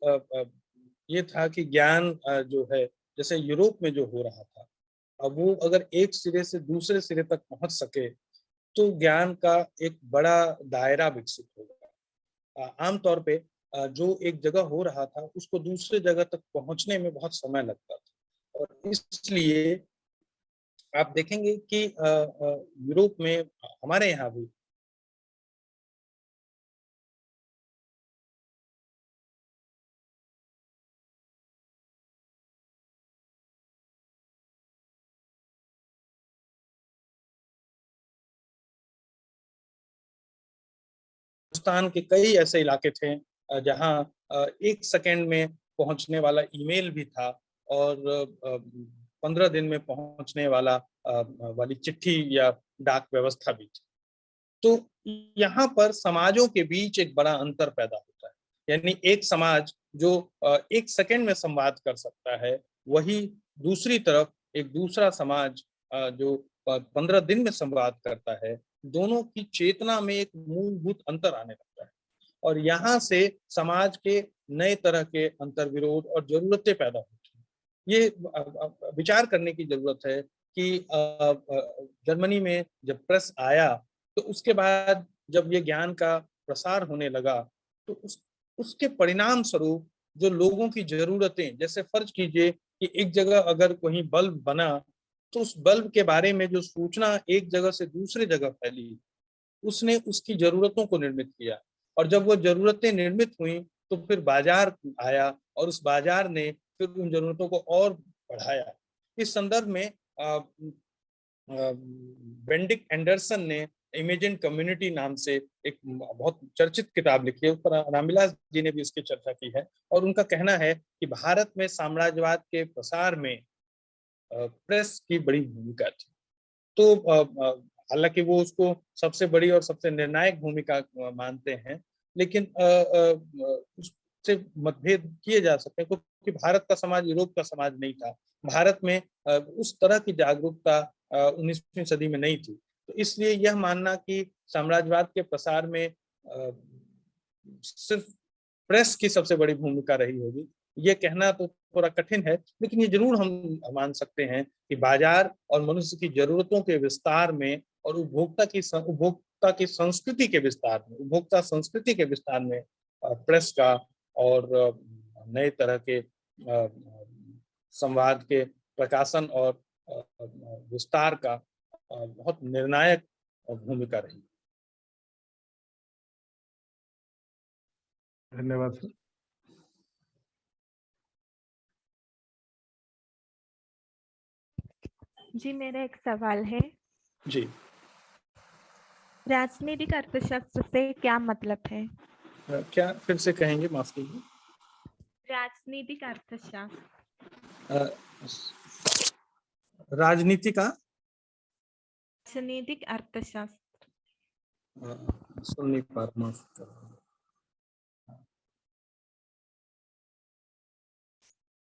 ये था कि ज्ञान जो है, जैसे यूरोप में जो हो रहा था, अब वो अगर एक सिरे से दूसरे सिरे तक पहुंच सके तो ज्ञान का एक बड़ा दायरा विकसित होगा। आमतौर पे जो एक जगह हो रहा था उसको दूसरे जगह तक पहुंचने में बहुत समय लगता था, और इसलिए आप देखेंगे कि यूरोप में, हमारे यहाँ भी हिंदुस्तान के कई ऐसे इलाके थे जहाँ 1 सेकंड में पहुंचने वाला ईमेल भी था, और 15 दिन में पहुंचने वाली चिट्ठी या डाक व्यवस्था भी थी। तो यहाँ पर समाजों के बीच एक बड़ा अंतर पैदा होता है, यानी एक समाज जो 1 सेकंड में संवाद कर सकता है, वही दूसरी तरफ एक दूसरा समाज जो 15 दिन में संवाद करता है, दोनों की चेतना में एक मूलभूत अंतर आने लगता है, और यहाँ से समाज के नए तरह के अंतर विरोध और जरूरतें पैदा होती हैं। ये विचार करने की जरूरत है कि जर्मनी में जब प्रेस आया तो उसके बाद जब ये ज्ञान का प्रसार होने लगा, तो उसके परिणाम स्वरूप जो लोगों की जरूरतें, जैसे फर्ज कीजिए कि एक जगह अगर कहीं बल्ब बना, तो उस बल्ब के बारे में जो सूचना एक जगह से दूसरे जगह फैली, उसने उसकी जरूरतों को निर्मित किया, और जब वो जरूरतें निर्मित हुई तो फिर बाजार आया, और उस बाजार ने फिर उन जरूरतों को और बढ़ाया। इस संदर्भ में बेंडिक एंडरसन ने इमेजिन कम्युनिटी नाम से एक बहुत चर्चित किताब लिखी है, उस पर रामविलास जी ने भी उसकी चर्चा की है, और उनका कहना है कि भारत में साम्राज्यवाद के प्रसार में प्रेस की बड़ी भूमिका थी। तो हालांकि वो उसको सबसे बड़ी और सबसे निर्णायक भूमिका मानते हैं, लेकिन उससे मतभेद किए जा सकते हैं, क्योंकि भारत का समाज यूरोप का समाज नहीं था। भारत में उस तरह की जागरूकता 19वीं सदी में नहीं थी, तो इसलिए यह मानना कि साम्राज्यवाद के प्रसार में सिर्फ प्रेस की सबसे बड़ी भूमिका रही होगी, ये कहना तो थोड़ा कठिन है, लेकिन ये जरूर हम मान सकते हैं कि बाजार और मनुष्य की जरूरतों के विस्तार में और उपभोक्ता संस्कृति के विस्तार में प्रेस का और नए तरह के संवाद के प्रकाशन और विस्तार का बहुत निर्णायक भूमिका रही। धन्यवाद सर। जी, मेरा एक सवाल है। जी, राजनीतिक अर्थशास्त्र से क्या मतलब है? क्या फिर से कहेंगे, माफ कीजिए? राजनीतिक अर्थशास्त्र। राजनीति का राजनीतिक अर्थशास्त्र। सुन नहीं पा रहा, माफ करना।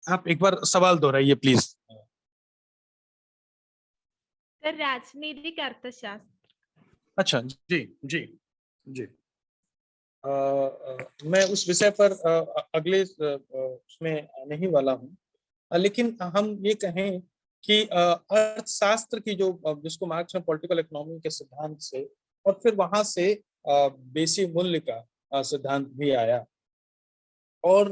आप एक बार सवाल दोहराइए प्लीज। सर, राजनीतिक अर्थशास्त्र। अच्छा, जी, जी, जी। मैं उस विषय पर अगले उसमें आने ही वाला हूँ, लेकिन हम ये कहें कि अर्थशास्त्र की जो जिसको मार्क्स में पॉलिटिकल इकोनॉमी के सिद्धांत से, और फिर वहां से बेसी मूल्य का सिद्धांत भी आया, और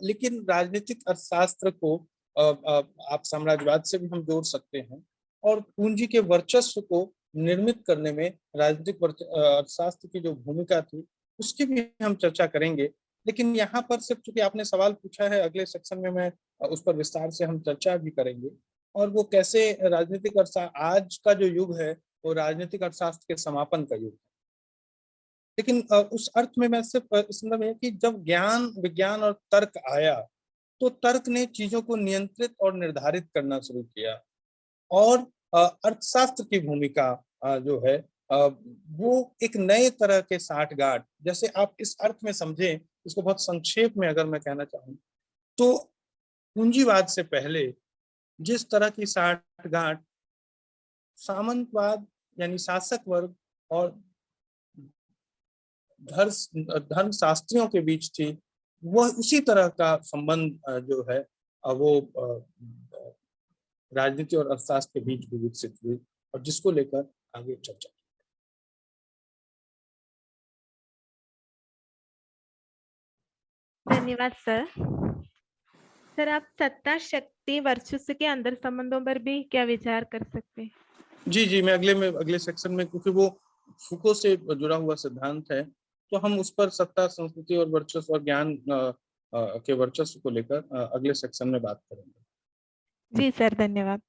लेकिन राजनीतिक अर्थशास्त्र को आप साम्राज्यवाद से भी हम जोड़ सकते हैं, और पूंजी के वर्चस्व को निर्मित करने में राजनीतिक अर्थशास्त्र की जो भूमिका थी उसकी भी हम चर्चा करेंगे। लेकिन यहाँ पर सिर्फ चूंकि आपने सवाल पूछा है, अगले सेक्शन में मैं उस पर विस्तार से हम चर्चा भी करेंगे, और वो कैसे राजनीतिक अर्थशास्त्र, आज का जो युग है वो राजनीतिक अर्थशास्त्र के समापन का युग है। लेकिन उस अर्थ में मैं सिर्फ इस संदर्भ में कि जब ज्ञान, विज्ञान और तर्क आया तो तर्क ने चीजों को नियंत्रित और निर्धारित करना शुरू किया, और अर्थशास्त्र की भूमिका जो है वो एक नए तरह के साठगांठ, जैसे आप इस अर्थ में समझें, इसको बहुत संक्षेप में अगर मैं कहना चाहूँ तो पूंजीवाद से पहले जिस तरह की साठगांठ सामंतवाद यानी शासक वर्ग और धर्मशास्त्रियों के बीच थी, वह उसी तरह का संबंध जो है वो राजनीति और अर्थशास्त्र के बीच भी विकसित हुई, और जिसको लेकर आगे चर्चा। धन्यवाद सर। सर, आप सत्ता, शक्ति, वर्चस्व के अंदर संबंधों पर भी क्या विचार कर सकते हैं? जी, मैं अगले सेक्शन में, क्योंकि वो फूको से जुड़ा हुआ सिद्धांत है, तो हम उस पर सत्ता, संस्कृति और वर्चस्व और ज्ञान के वर्चस्व को लेकर अगले सेक्शन में बात करेंगे। जी सर, धन्यवाद।